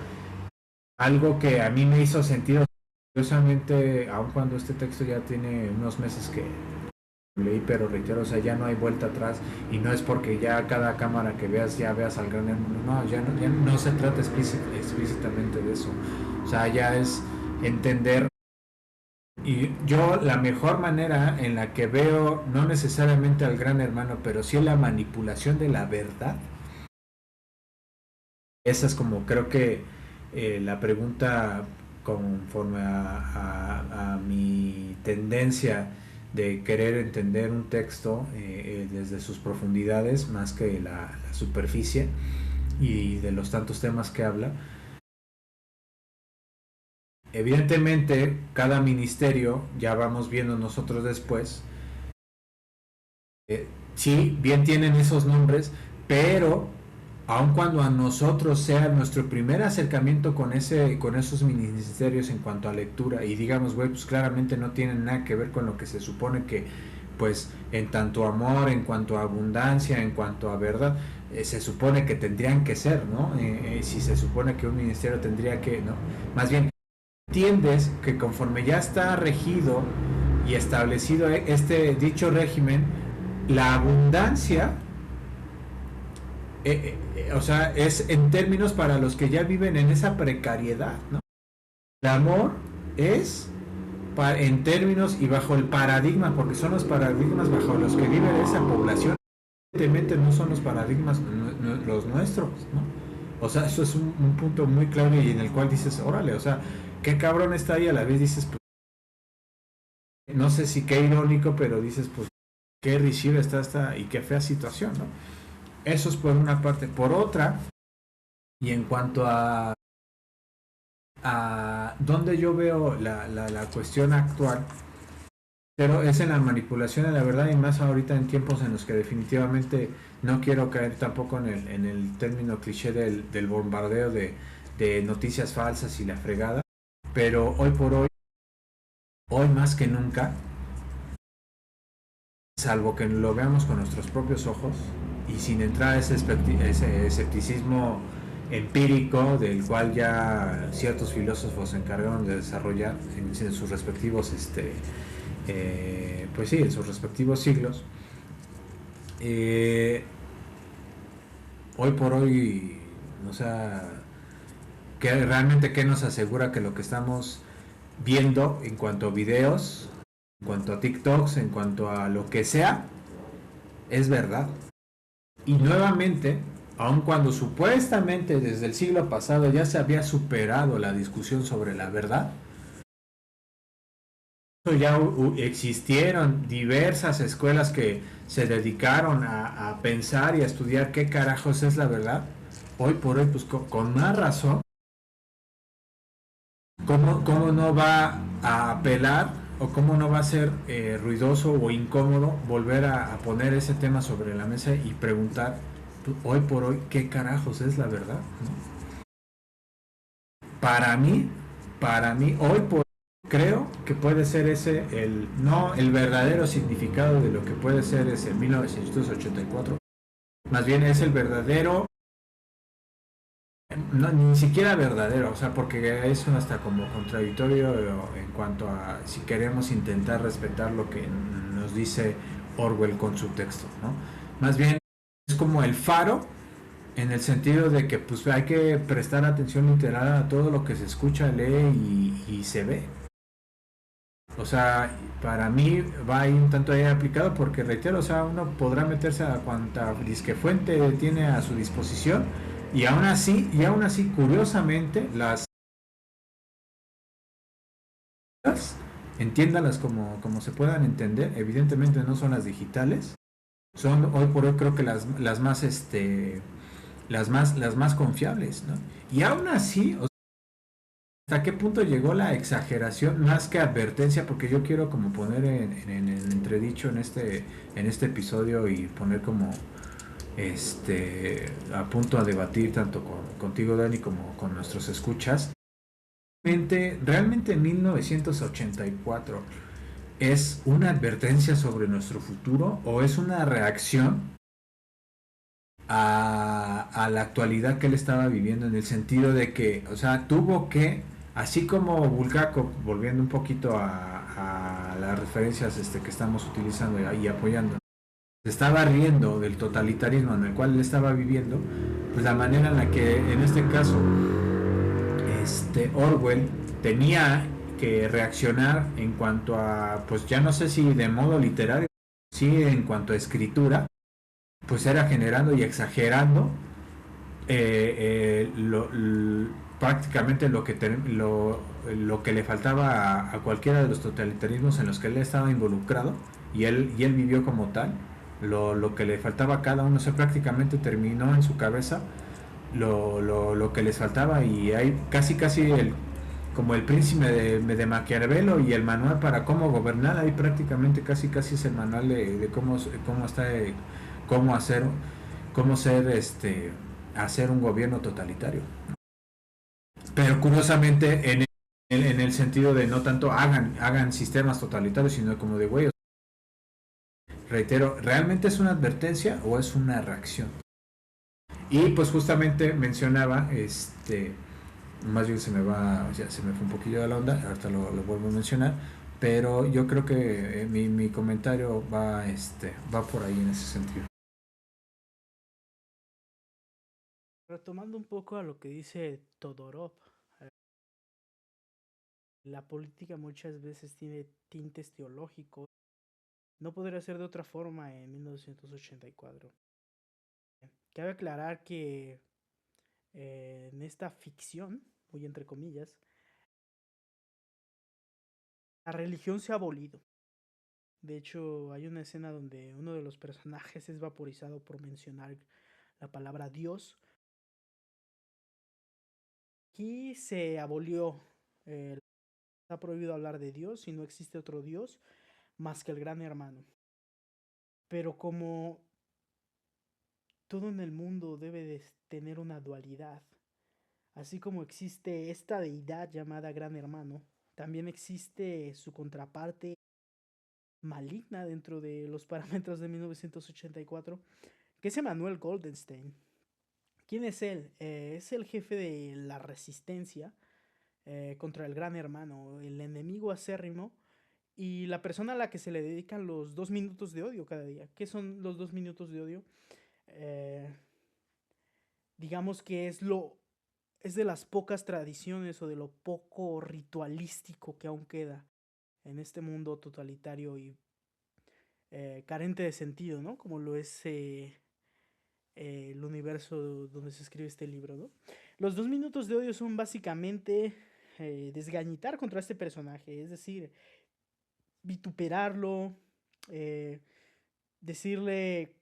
Speaker 2: algo que a mí me hizo sentido, curiosamente, aun cuando este texto ya tiene unos meses leí, pero reitero, o sea, ya no hay vuelta atrás y no es porque ya cada cámara que veas ya veas al gran hermano, no, ya no se trata explícitamente de eso, o sea, ya es entender. Y yo la mejor manera en la que veo, no necesariamente al gran hermano, pero sí la manipulación de la verdad, esa es como creo que la pregunta conforme a mi tendencia de querer entender un texto desde sus profundidades más que la superficie y de los tantos temas que habla. Evidentemente, cada ministerio, ya vamos viendo nosotros después, sí, bien tienen esos nombres, pero aun cuando a nosotros sea nuestro primer acercamiento con esos ministerios en cuanto a lectura y digamos, güey, pues claramente no tienen nada que ver con lo que se supone que, pues, en tanto amor, en cuanto a abundancia, en cuanto a verdad, se supone que tendrían que ser, ¿no? Si se supone que un ministerio tendría que, ¿no? Más bien, entiendes que conforme ya está regido y establecido este dicho régimen, la abundancia, o sea, es en términos para los que ya viven en esa precariedad, ¿no? El amor es en términos y bajo el paradigma, porque son los paradigmas bajo los que vive esa población, evidentemente no son los paradigmas los nuestros, ¿no? O sea, eso es un punto muy claro y en el cual dices, órale, o sea, qué cabrón está ahí, a la vez dices, pues, no sé si qué irónico, pero dices, pues, qué risible está esta y qué fea situación, ¿no? Eso es por una parte. Por otra, y en cuanto a donde yo veo la cuestión actual, pero es en la manipulación de la verdad y más ahorita en tiempos en los que definitivamente no quiero caer tampoco en el término cliché del bombardeo de noticias falsas y la fregada, pero hoy por hoy más que nunca, salvo que lo veamos con nuestros propios ojos y sin entrar a ese escepticismo empírico del cual ya ciertos filósofos se encargaron de desarrollar en sus respectivos pues sí, en sus respectivos siglos. Hoy por hoy, o sea, que realmente qué nos asegura que lo que estamos viendo en cuanto a videos, en cuanto a TikToks, en cuanto a lo que sea, es verdad. Y nuevamente, aun cuando supuestamente desde el siglo pasado ya se había superado la discusión sobre la verdad, ya existieron diversas escuelas que se dedicaron a pensar y a estudiar qué carajos es la verdad. Hoy por hoy, pues con más razón, ¿cómo no va a apelar o cómo no va a ser ruidoso o incómodo volver a poner ese tema sobre la mesa y preguntar hoy por hoy qué carajos es la verdad? ¿No? Para mí, hoy por hoy creo que puede ser ese no el verdadero significado de lo que puede ser ese 1984, más bien es el verdadero, no, ni siquiera verdadero, o sea, porque es hasta como contradictorio en cuanto a si queremos intentar respetar lo que nos dice Orwell con su texto, ¿no? Más bien es como el faro en el sentido de que pues hay que prestar atención literal a todo lo que se escucha, lee y se ve. O sea, para mí va ahí un tanto ahí aplicado porque reitero, o sea, uno podrá meterse a cuanta disque fuente tiene a su disposición y aún así, curiosamente, entiéndalas como se puedan entender, evidentemente no son las digitales, son hoy por hoy creo que las más las más confiables, ¿no? Y aún así, o sea, ¿hasta qué punto llegó la exageración más que advertencia? Porque yo quiero como poner en el entredicho en este episodio y poner como a punto a debatir tanto contigo Dani como con nuestros escuchas. Realmente 1984 es una advertencia sobre nuestro futuro o es una reacción a la actualidad que él estaba viviendo en el sentido de que, o sea, tuvo que, así como Bulgakov, volviendo un poquito a las referencias que estamos utilizando y apoyando, se estaba riendo del totalitarismo en el cual él estaba viviendo, pues la manera en la que en este caso Orwell tenía que reaccionar en cuanto a, pues ya no sé si de modo literario, sí en cuanto a escritura, pues era generando y exagerando prácticamente lo que le faltaba a cualquiera de los totalitarismos en los que él estaba involucrado y él vivió como tal, lo que le faltaba a cada uno, o sea, prácticamente terminó en su cabeza lo que les faltaba y hay casi como el príncipe de Maquiavelo y el manual para cómo gobernar, ahí prácticamente casi es el manual de cómo está, cómo hacer, cómo ser hacer un gobierno totalitario. Pero curiosamente en el sentido de no tanto hagan sistemas totalitarios, sino como de güey, reitero, ¿realmente es una advertencia o es una reacción? Y pues justamente mencionaba, más bien se me fue un poquillo de la onda, ahorita lo vuelvo a mencionar, pero yo creo que mi comentario va por ahí en ese sentido.
Speaker 1: Retomando un poco a lo que dice Todorov, la política muchas veces tiene tintes teológicos. No podría ser de otra forma en 1984. Cabe aclarar que en esta ficción, muy entre comillas, la religión se ha abolido. De hecho, hay una escena donde uno de los personajes es vaporizado por mencionar la palabra Dios. Aquí se abolió, está prohibido hablar de Dios y no existe otro Dios más que el Gran Hermano. Pero como todo en el mundo debe de tener una dualidad, así como existe esta deidad llamada Gran Hermano, también existe su contraparte maligna dentro de los parámetros de 1984, que es Emanuel Goldenstein. ¿Quién es él? Es el jefe de la resistencia contra el Gran Hermano, el enemigo acérrimo y la persona a la que se le dedican los 2 minutos de odio cada día. ¿Qué son los 2 minutos de odio? Eh, digamos que es de las pocas tradiciones o de lo poco ritualístico que aún queda en este mundo totalitario y carente de sentido, ¿no? Como lo es el universo donde se escribe este libro, ¿no? Los 2 minutos de odio son básicamente desgañitar contra este personaje, es decir, vituperarlo, eh, decirle,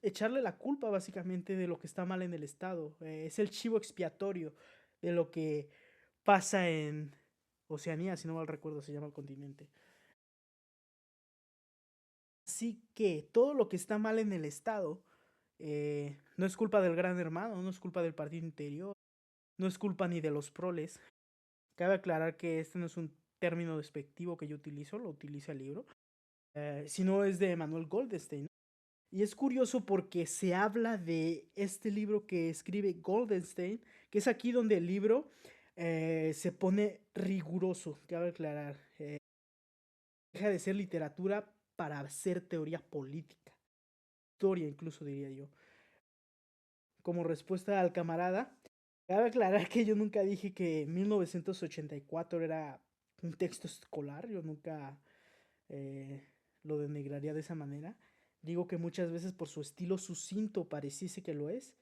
Speaker 1: echarle la culpa básicamente de lo que está mal en el Estado. Es el chivo expiatorio de lo que pasa en Oceanía, si no mal recuerdo se llama el continente. Así que todo lo que está mal en el Estado no es culpa del Gran Hermano, no es culpa del partido interior, no es culpa ni de los proles. Cabe aclarar que este no es un término despectivo que yo utilizo, lo utiliza el libro, sino es de Manuel Goldstein. Y es curioso porque se habla de este libro que escribe Goldenstein, que es aquí donde el libro se pone riguroso, cabe aclarar. Deja de ser literatura para ser teoría política, historia incluso diría yo. Como respuesta al camarada, cabe aclarar que yo nunca dije que 1984 era un texto escolar, yo nunca eh, lo denigraría de esa manera. Digo que muchas veces por su estilo sucinto pareciese que lo es,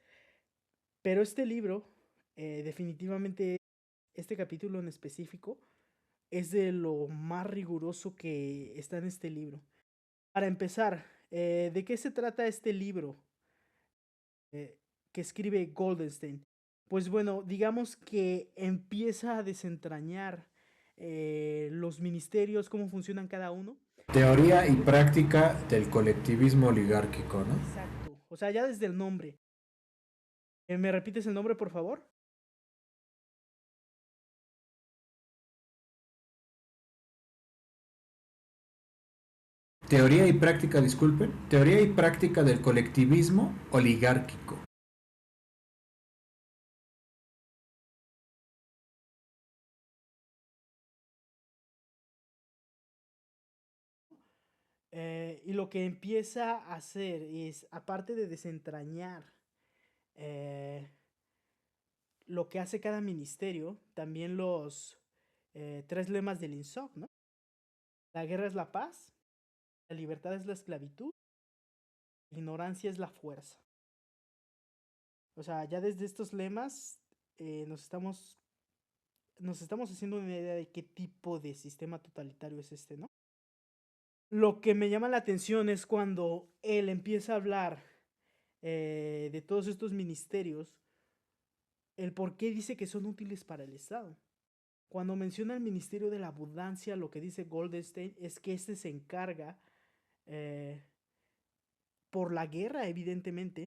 Speaker 1: pero este libro, definitivamente, este capítulo en específico, es de lo más riguroso que está en este libro. Para empezar, ¿de qué se trata este libro eh, que escribe Goldenstein? Pues bueno, digamos que empieza a desentrañar los ministerios, cómo funcionan cada uno.
Speaker 2: Teoría y práctica del colectivismo oligárquico, ¿no?
Speaker 1: Exacto, o sea, ya desde el nombre. ¿Me repites el nombre, por favor?
Speaker 2: Teoría y práctica, disculpen, teoría y práctica del colectivismo oligárquico.
Speaker 1: Y lo que empieza a hacer es, aparte de desentrañar eh, lo que hace cada ministerio, también los tres lemas del INSOC, ¿no? La guerra es la paz, la libertad es la esclavitud, la ignorancia es la fuerza. O sea, ya desde estos lemas nos estamos haciendo una idea de qué tipo de sistema totalitario es este, ¿no? Lo que me llama la atención es cuando él empieza a hablar de todos estos ministerios, el por qué dice que son útiles para el Estado. Cuando menciona el Ministerio de la Abundancia, lo que dice Goldenstein es que este se encarga, eh, por la guerra, evidentemente,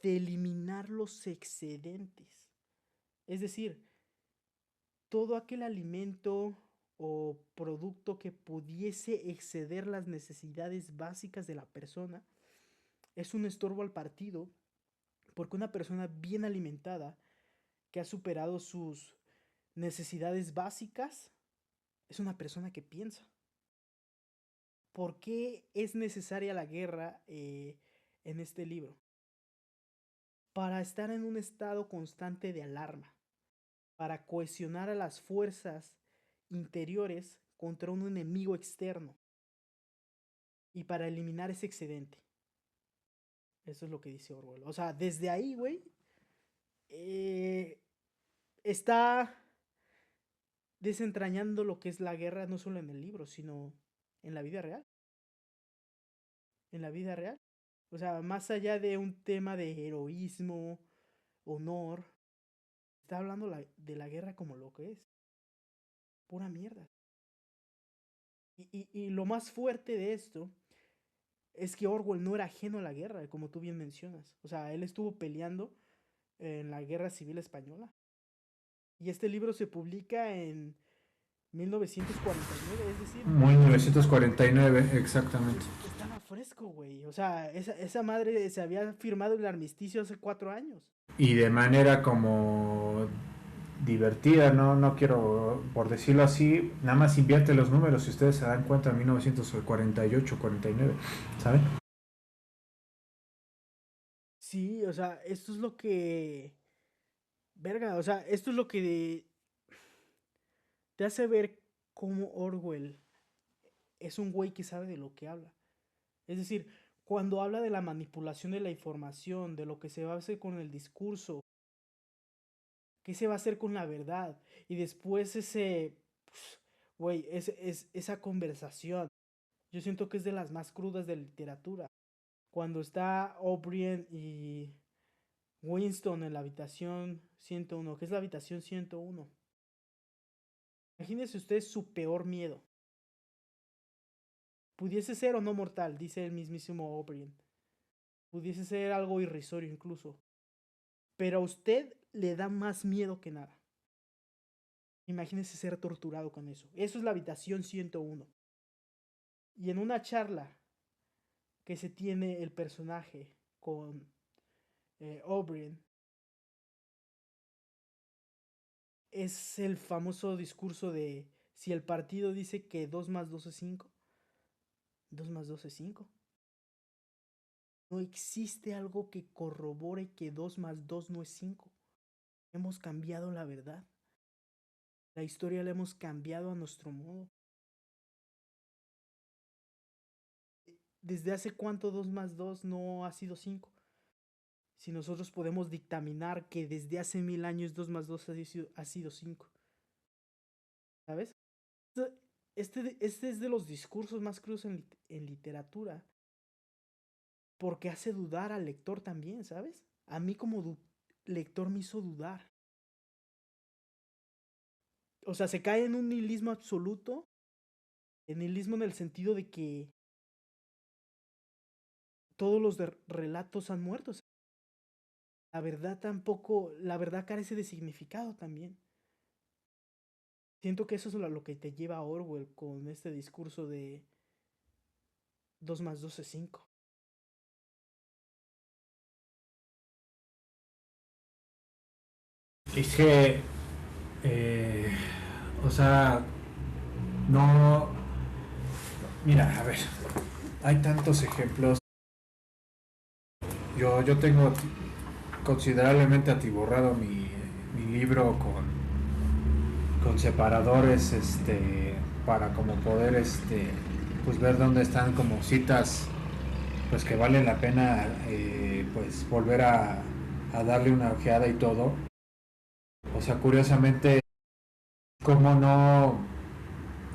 Speaker 1: de eliminar los excedentes. Es decir, todo aquel alimento o producto que pudiese exceder las necesidades básicas de la persona es un estorbo al partido, porque una persona bien alimentada que ha superado sus necesidades básicas es una persona que piensa. ¿Por qué es necesaria la guerra en este libro? Para estar en un estado constante de alarma, para cohesionar a las fuerzas interiores contra un enemigo externo y para eliminar ese excedente. Eso es lo que dice Orwell. O sea, desde ahí, güey, está desentrañando lo que es la guerra, no solo en el libro, sino en la vida real. En la vida real. O sea, más allá de un tema de heroísmo, honor, está hablando de la guerra como lo que es. Pura mierda. Y lo más fuerte de esto es que Orwell no era ajeno a la guerra, como tú bien mencionas. O sea, él estuvo peleando en la Guerra Civil Española. Y este libro se publica en 1949, es decir...
Speaker 2: 1949, exactamente.
Speaker 1: Estaba fresco, güey. O sea, esa madre se había firmado el armisticio hace 4 años.
Speaker 2: Y de manera como divertida, no quiero, por decirlo así, nada más invierte los números, si ustedes se dan cuenta, en 1948, 49, ¿saben?
Speaker 1: Sí, o sea, esto es lo que... Verga, o sea, esto es lo que te hace ver cómo Orwell es un güey que sabe de lo que habla. Es decir, cuando habla de la manipulación de la información, de lo que se va a hacer con el discurso, qué se va a hacer con la verdad, y después güey, esa conversación, yo siento que es de las más crudas de la literatura. Cuando está O'Brien y Winston en la habitación 101, que es la habitación 101. Imagínese usted su peor miedo. Pudiese ser o no mortal, dice el mismísimo O'Brien. Pudiese ser algo irrisorio incluso. Pero a usted le da más miedo que nada. Imagínese ser torturado con eso. Eso es la habitación 101. Y en una charla que se tiene el personaje con O'Brien, es el famoso discurso de si el partido dice que 2 más 2 es 5, 2 más 2 es 5. No existe algo que corrobore que 2 más 2 no es 5. Hemos cambiado la verdad. La historia la hemos cambiado a nuestro modo. ¿Desde hace cuánto 2 más 2 no ha sido 5? Si nosotros podemos dictaminar que desde hace 1000 años 2 más 2 ha sido 5. ¿Sabes? Este es de los discursos más crudos en literatura. Porque hace dudar al lector también, ¿sabes? A mí como lector me hizo dudar. O sea, se cae en un nihilismo absoluto. En nihilismo en el sentido de que todos los relatos han muerto. La verdad carece de significado también. Siento que eso es lo que te lleva a Orwell con este discurso de 2 más 2 es 5.
Speaker 2: Es que, o sea, no, Mira, a ver, hay tantos ejemplos. Yo tengo considerablemente atiborrado mi libro con separadores, para como poder, pues ver dónde están como citas, pues que vale la pena, pues volver a darle una ojeada y todo. O sea, curiosamente, cómo no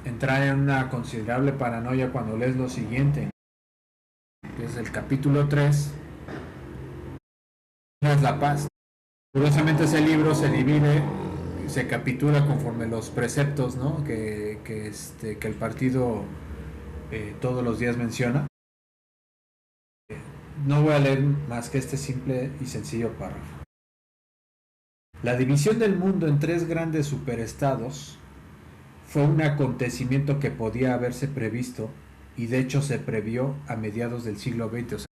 Speaker 2: entrar en una considerable paranoia cuando lees lo siguiente, que es el capítulo 3, es la paz. Curiosamente ese libro se divide, se capitula conforme los preceptos, ¿no? Que el partido todos los días menciona. No voy a leer más que este simple y sencillo párrafo. La división del mundo en tres grandes superestados fue un acontecimiento que podía haberse previsto y de hecho se previó a mediados del siglo XX. O sea,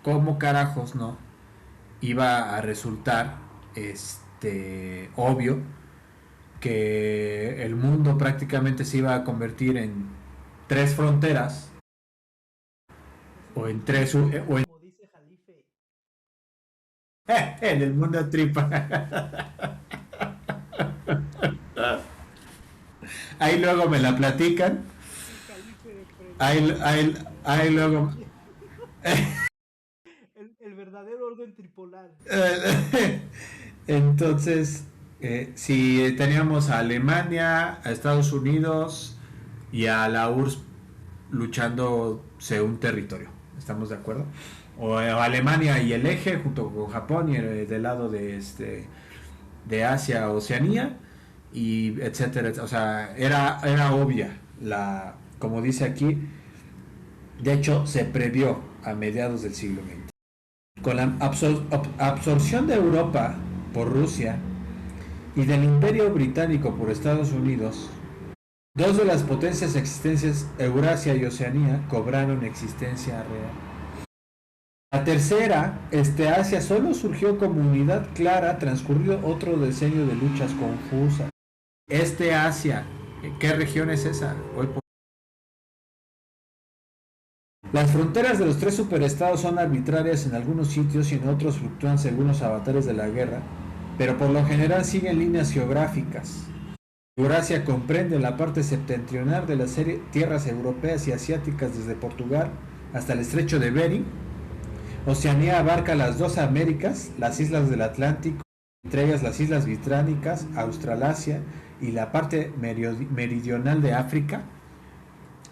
Speaker 2: ¿cómo carajos no iba a resultar obvio que el mundo prácticamente se iba a convertir en tres fronteras o en tres o en,
Speaker 1: Como dice Jalife.
Speaker 2: en el mundo tripa. Ahí luego me la platican.
Speaker 1: El Jalife de
Speaker 2: Ahí,
Speaker 1: Predator.
Speaker 2: ahí, ahí luego.
Speaker 1: El verdadero orden tripolar.
Speaker 2: Entonces, si teníamos a Alemania, a Estados Unidos y a la URSS luchándose un territorio, ¿estamos de acuerdo? O Alemania y el eje junto con Japón y del lado de Asia, Oceanía y etcétera, o sea, era obvia como dice aquí, de hecho se previó a mediados del siglo XX. Con la absorción de Europa por Rusia y del Imperio Británico por Estados Unidos, dos de las potencias existencias, Eurasia y Oceanía, cobraron existencia real. La tercera, Asia, solo surgió como unidad clara transcurrido otro decenio de luchas confusas. Asia, ¿qué región es esa? Las fronteras de los tres superestados son arbitrarias en algunos sitios y en otros fluctúan según los avatares de la guerra, pero por lo general siguen líneas geográficas. Eurasia comprende la parte septentrional de las tierras europeas y asiáticas desde Portugal hasta el estrecho de Bering. Oceanía abarca las dos Américas, las islas del Atlántico, entre ellas las islas británicas, Australasia y la parte meridional de África.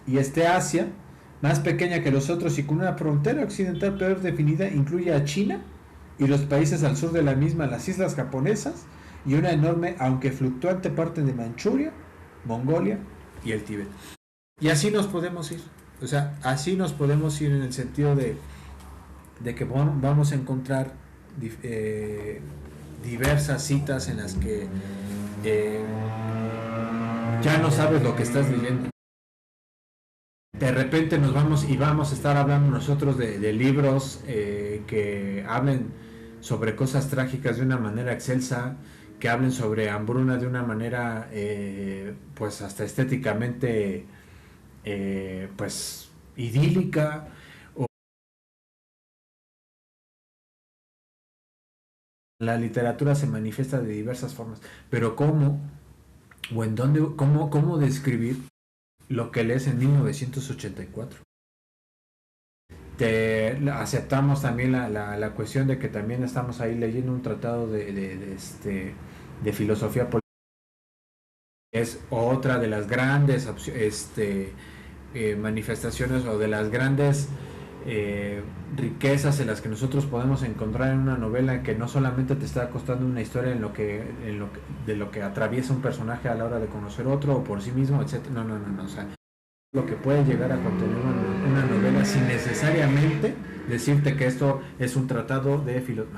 Speaker 2: Y Asia, más pequeña que los otros y con una frontera occidental peor definida, incluye a China y los países al sur de la misma, las islas japonesas y una enorme, aunque fluctuante parte de Manchuria, Mongolia y el Tíbet. Y así nos podemos ir. O sea, así nos podemos ir en el sentido de que vamos a encontrar diversas citas en las que ya no sabes lo que estás leyendo. De repente nos vamos y vamos a estar hablando nosotros de libros que hablen sobre cosas trágicas de una manera excelsa, que hablen sobre hambruna de una manera pues hasta estéticamente pues idílica. La literatura se manifiesta de diversas formas, pero cómo o en dónde, cómo describir lo que lees en 1984. Aceptamos también la cuestión de que también estamos ahí leyendo un tratado de filosofía política. Es otra de las grandes manifestaciones o de las grandes riquezas en las que nosotros podemos encontrar en una novela que no solamente te está costando una historia de lo que atraviesa un personaje a la hora de conocer otro o por sí mismo, etc. No, o sea, lo que puede llegar a contener una novela sin necesariamente decirte que esto es un tratado de filosofía.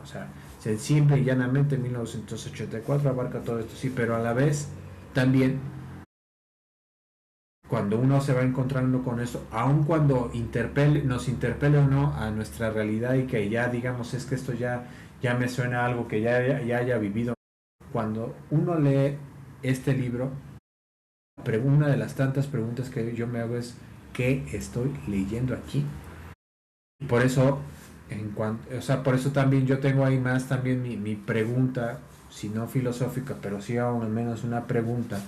Speaker 2: O sea, simple y llanamente 1984 abarca todo esto, sí, pero a la vez también cuando uno se va encontrando con esto, aun cuando nos interpele o no a nuestra realidad y que ya digamos es que esto ya me suena a algo que ya haya vivido, cuando uno lee este libro una de las tantas preguntas que yo me hago es, ¿qué estoy leyendo aquí? Por eso, por eso también yo tengo ahí más también mi pregunta, si no filosófica, pero sí al menos una pregunta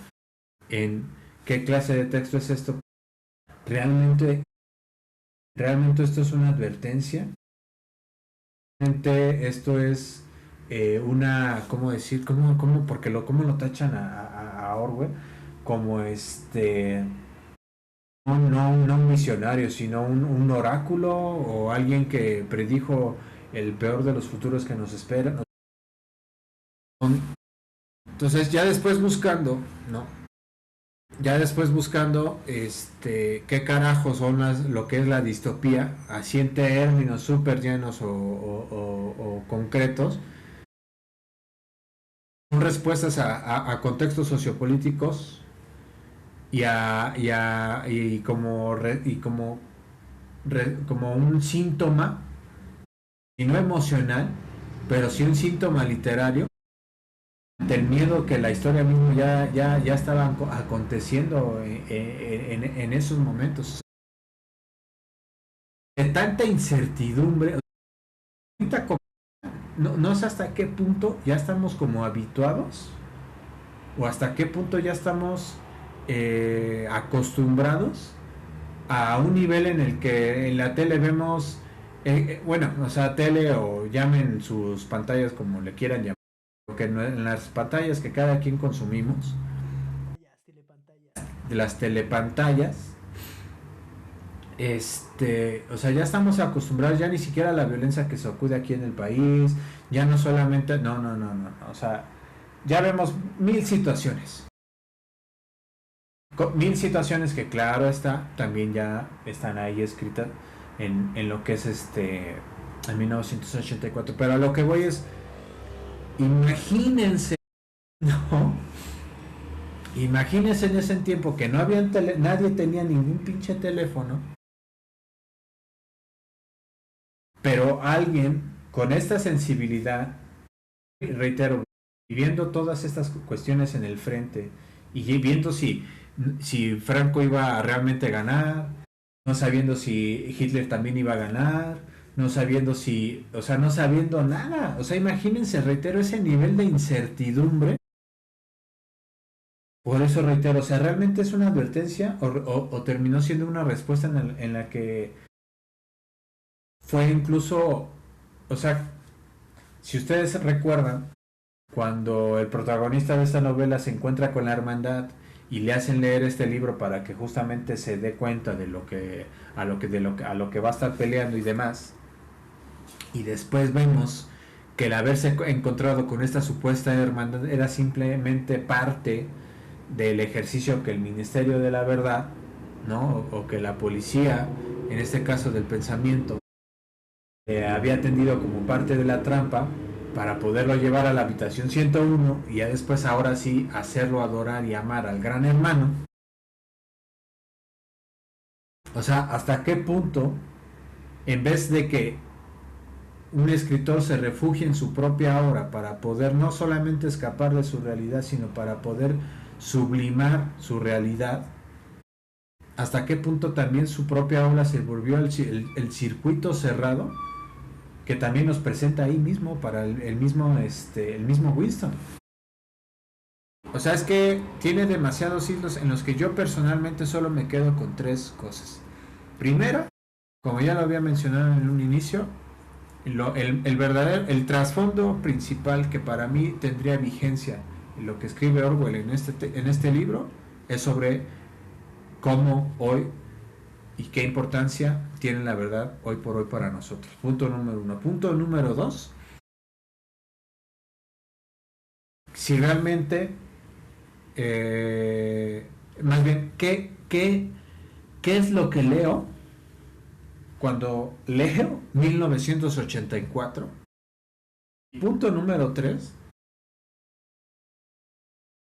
Speaker 2: en qué clase de texto es esto. Realmente esto es una advertencia. Realmente esto es ¿cómo decir? Porque ¿cómo lo tachan a Orwell? Como no un visionario, sino un oráculo o alguien que predijo el peor de los futuros que nos esperan. Entonces ya después buscando, ¿no? Ya después buscando qué carajos son lo que es la distopía, así en términos súper llenos o concretos, son respuestas a contextos sociopolíticos y como un síntoma, y no emocional, pero sí un síntoma literario del miedo que la historia misma ya estaba aconteciendo en esos momentos. De tanta incertidumbre, no sé hasta qué punto ya estamos como habituados o hasta qué punto ya estamos acostumbrados a un nivel en el que en la tele vemos, bueno, o sea, tele o llamen sus pantallas como le quieran llamar, porque en las pantallas que cada quien consumimos, de las telepantallas, o sea, ya estamos acostumbrados ya ni siquiera a la violencia que se acude aquí en el país, ya no solamente, no, o sea, ya vemos mil situaciones que claro está, también ya están ahí escritas en lo que es en 1984, pero a lo que voy es, imagínense, ¿no? Imagínense en ese tiempo que no había nadie tenía ningún pinche teléfono, pero alguien con esta sensibilidad, reitero, viendo todas estas cuestiones en el frente y viendo si Franco iba a realmente ganar, no sabiendo si Hitler también iba a ganar, no sabiendo o sea, no sabiendo nada. O sea, imagínense, reitero, ese nivel de incertidumbre. Por eso reitero, o sea, ¿realmente es una advertencia o terminó siendo una respuesta en la que fue incluso, o sea, si ustedes recuerdan, cuando el protagonista de esta novela se encuentra con la hermandad y le hacen leer este libro para que justamente se dé cuenta de a lo que va a estar peleando y demás, y después vemos que el haberse encontrado con esta supuesta hermandad era simplemente parte del ejercicio que el Ministerio de la Verdad, ¿no? O que la policía, en este caso del pensamiento, había atendido como parte de la trampa para poderlo llevar a la habitación 101 y ya después ahora sí hacerlo adorar y amar al gran hermano. O sea, hasta qué punto, en vez de que un escritor se refugie en su propia obra para poder no solamente escapar de su realidad, sino para poder sublimar su realidad, hasta qué punto también su propia obra se volvió el circuito cerrado que también nos presenta ahí mismo para el mismo Winston. O sea, es que tiene demasiados hilos en los que yo personalmente solo me quedo con tres cosas. Primero, como ya lo había mencionado en un inicio, el trasfondo principal que para mí tendría vigencia en lo que escribe Orwell en este libro es sobre cómo hoy y qué importancia tiene la verdad hoy por hoy para nosotros. Punto número uno. Punto número dos. Si realmente, más bien, ¿qué es lo que leo cuando leo 1984? Punto número tres.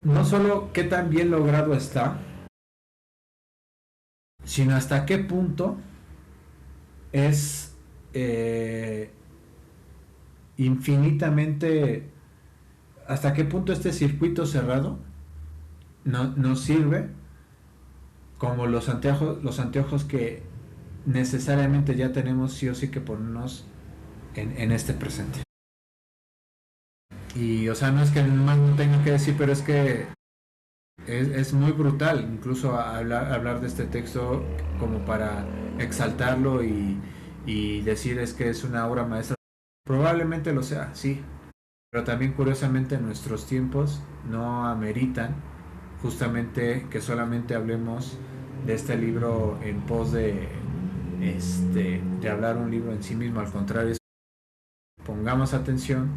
Speaker 2: No solo qué tan bien logrado está, sino hasta qué punto es infinitamente, hasta qué punto este circuito cerrado no, nos sirve como los anteojos que necesariamente ya tenemos sí o sí que ponernos en este presente. Y, o sea, no es que más no tenga que decir, pero es que es muy brutal, incluso hablar de este texto como para exaltarlo y decir es que es una obra maestra. Probablemente lo sea, sí, pero también curiosamente nuestros tiempos no ameritan justamente que solamente hablemos de este libro en pos de hablar un libro en sí mismo. Al contrario, pongamos atención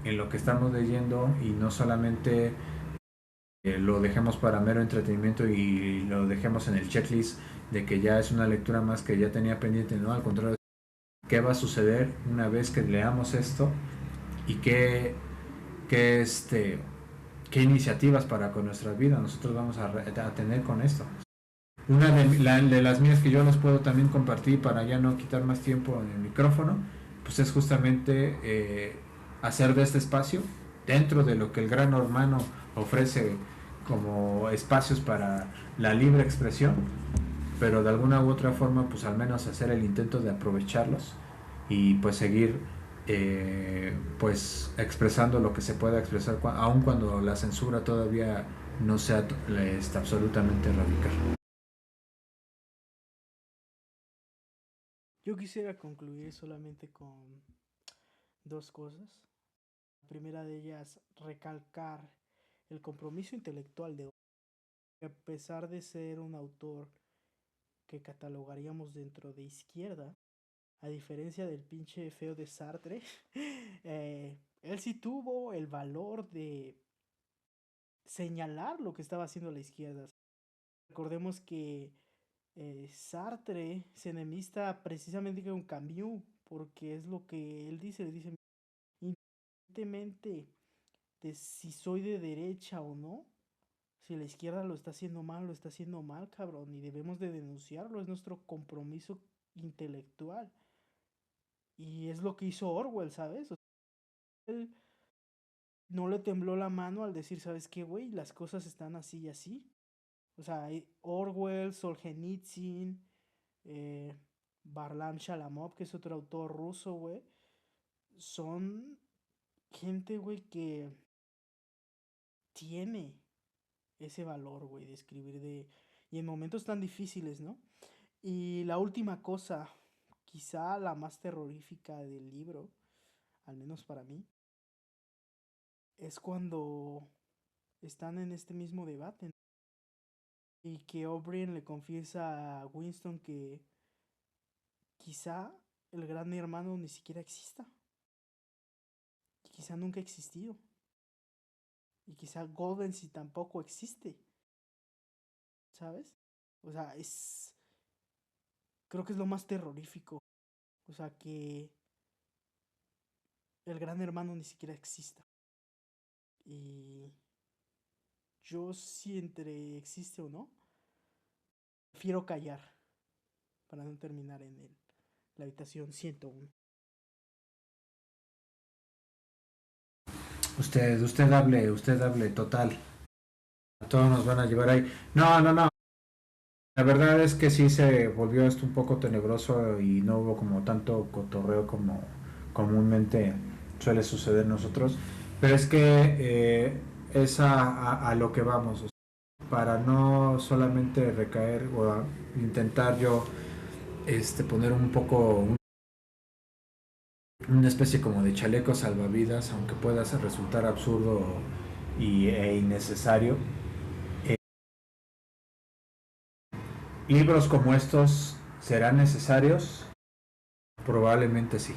Speaker 2: en lo que estamos leyendo y no solamente lo dejemos para mero entretenimiento y lo dejemos en el checklist de que ya es una lectura más que ya tenía pendiente. No, al contrario, qué va a suceder una vez que leamos esto y qué qué iniciativas para con nuestras vidas nosotros vamos a tener con esto. Una de las mías que yo les puedo también compartir para ya no quitar más tiempo en el micrófono, pues es justamente hacer de este espacio, dentro de lo que el gran hermano ofrece como espacios para la libre expresión, pero de alguna u otra forma pues al menos hacer el intento de aprovecharlos y pues seguir pues expresando lo que se pueda expresar, aun cuando la censura todavía no sea absolutamente radical.
Speaker 1: Yo quisiera concluir solamente con dos cosas. La primera de ellas, recalcar el compromiso intelectual de Orwell. A pesar de ser un autor que catalogaríamos dentro de izquierda, a diferencia del pinche feo de Sartre, él sí tuvo el valor de señalar lo que estaba haciendo la izquierda. Recordemos que Sartre se enemista precisamente con Camus, porque es lo que él dice, le dice, independientemente de si soy de derecha o no, si la izquierda lo está haciendo mal, cabrón, y debemos de denunciarlo, es nuestro compromiso intelectual. Y es lo que hizo Orwell, ¿sabes? O sea, él no le tembló la mano al decir, ¿sabes qué, güey? Las cosas están así y así. O sea, Orwell, Solzhenitsyn, eh, Varlam Shalamov, que es otro autor ruso, güey, son gente, güey, que tiene ese valor, güey, de escribir y en momentos tan difíciles, ¿no? Y la última cosa, quizá la más terrorífica del libro, al menos para mí, es cuando están en este mismo debate, ¿no? Y que O'Brien le confiesa a Winston que quizá el gran hermano ni siquiera exista, y quizá nunca ha existido, y quizá Golden tampoco existe, ¿sabes? O sea, creo que es lo más terrorífico, o sea, que el gran hermano ni siquiera exista. Y yo, si entre existe o no, prefiero callar para no terminar en la habitación 101.
Speaker 2: Usted hable, total. A todos nos van a llevar ahí. No, no, no. La verdad es que sí se volvió esto un poco tenebroso y no hubo como tanto cotorreo como comúnmente suele suceder nosotros. Pero es que es a lo que vamos. O sea, para no solamente recaer o intentar yo poner un poco una especie como de chaleco salvavidas, aunque pueda resultar absurdo e innecesario. ¿Libros como estos serán necesarios? Probablemente sí.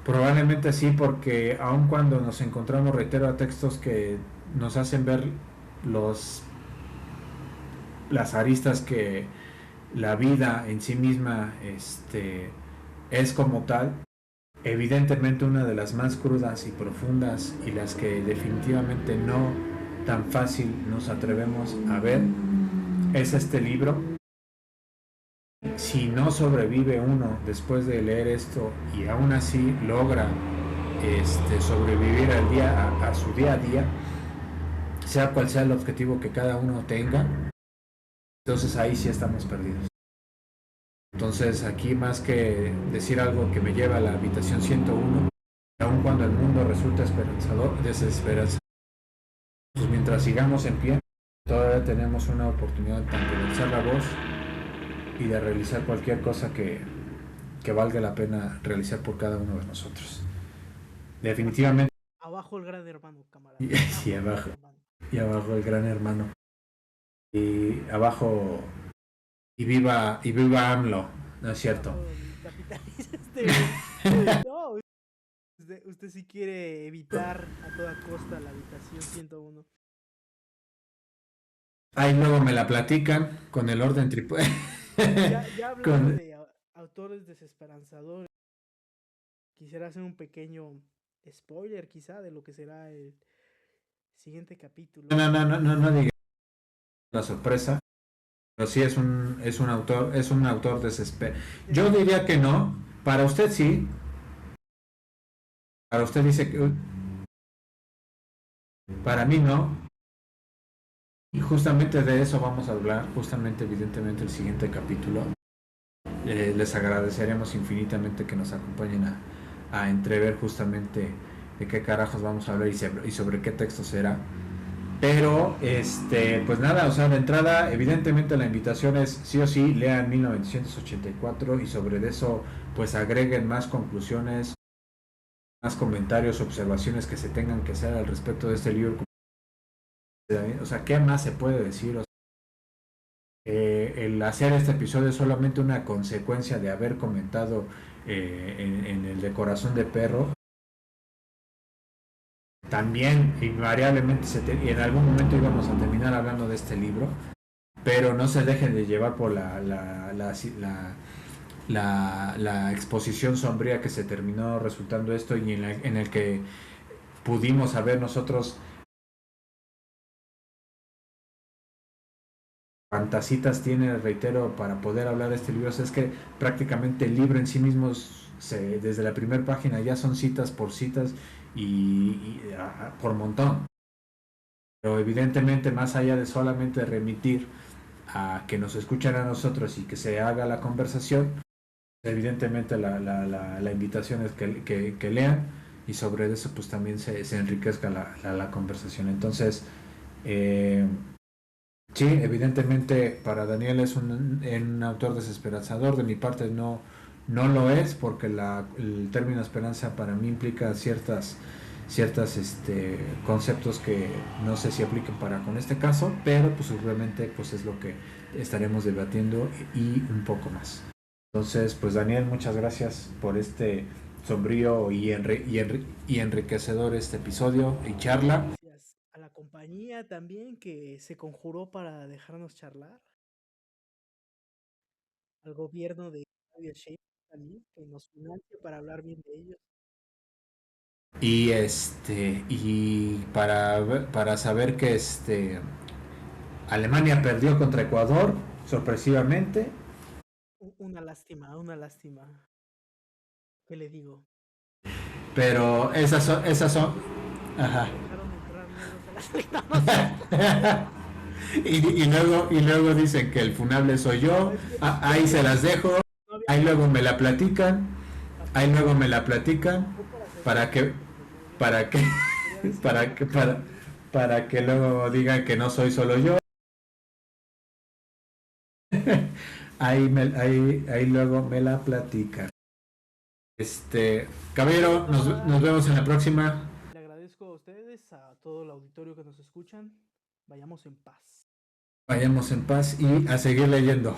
Speaker 2: Probablemente sí, porque aun cuando nos encontramos, reitero, a textos que nos hacen ver los las aristas que la vida en sí misma es como tal, evidentemente una de las más crudas y profundas y las que definitivamente no tan fácil nos atrevemos a ver es este libro. Si no sobrevive uno después de leer esto y aún así logra sobrevivir a su día a día, sea cual sea el objetivo que cada uno tenga, entonces ahí sí estamos perdidos. Entonces aquí más que decir algo que me lleva a la habitación 101, aun cuando el mundo resulta desesperanzador, pues mientras sigamos en pie, todavía tenemos una oportunidad tanto de alzar la voz y de realizar cualquier cosa que valga la pena realizar por cada uno de nosotros. Definitivamente.
Speaker 1: Abajo el gran hermano, camarada.
Speaker 2: Y abajo. Y abajo el gran hermano. Y abajo. Y viva AMLO. No es cierto.
Speaker 1: No, usted sí quiere evitar a toda costa la habitación 101.
Speaker 2: Ahí luego me la platican con el orden triple.
Speaker 1: Ya hablando de autores desesperanzadores, quisiera hacer un pequeño spoiler quizá de lo que será el siguiente capítulo.
Speaker 2: No diga la sorpresa, pero sí es un autor desesperado. Yo diría que no, para usted sí. Para usted dice que para mí no. Y justamente de eso vamos a hablar, justamente evidentemente el siguiente capítulo. Les agradeceremos infinitamente que nos acompañen a entrever justamente de qué carajos vamos a hablar y sobre qué texto será. Pero, pues nada, o sea, de entrada, evidentemente la invitación es sí o sí, lean 1984 y sobre eso, pues agreguen más conclusiones, más comentarios, observaciones que se tengan que hacer al respecto de este libro. O sea, ¿qué más se puede decir? O sea, el hacer este episodio es solamente una consecuencia de haber comentado en el de Corazón de Perro. También invariablemente en algún momento íbamos a terminar hablando de este libro, pero no se dejen de llevar por la exposición sombría que se terminó resultando esto y en el que pudimos haber nosotros fantasitas tiene, reitero, para poder hablar de este libro. O sea, es que prácticamente el libro en sí mismo desde la primera página ya son citas por citas y por montón. Pero evidentemente más allá de solamente remitir a que nos escuchen a nosotros y que se haga la conversación, evidentemente la invitación es que lean y sobre eso pues también se enriquezca la conversación. Entonces, sí, evidentemente para Daniel es un autor desesperanzador. De mi parte no lo es, porque el término esperanza para mí implica ciertas conceptos que no sé si apliquen para con este caso, pero pues seguramente pues es lo que estaremos debatiendo y un poco más. Entonces, pues Daniel, muchas gracias por este sombrío y enriquecedor episodio y charla.
Speaker 1: Gracias a la compañía también que se conjuró para dejarnos charlar. Al gobierno de Claudia Sheinbaum también, que nos financia para hablar bien de ellos.
Speaker 2: Y para saber que Alemania perdió contra Ecuador sorpresivamente.
Speaker 1: Una lástima. ¿Qué le digo?
Speaker 2: Pero esas son ajá. y luego dicen que el funable soy yo. Ahí se las dejo. Ahí luego me la platican. Para que para que luego digan que no soy solo yo. Ahí luego me la platican. Caballero, nos vemos en la próxima.
Speaker 1: Le agradezco a ustedes, a todo el auditorio que nos escuchan. Vayamos en paz.
Speaker 2: Vayamos en paz y a seguir leyendo.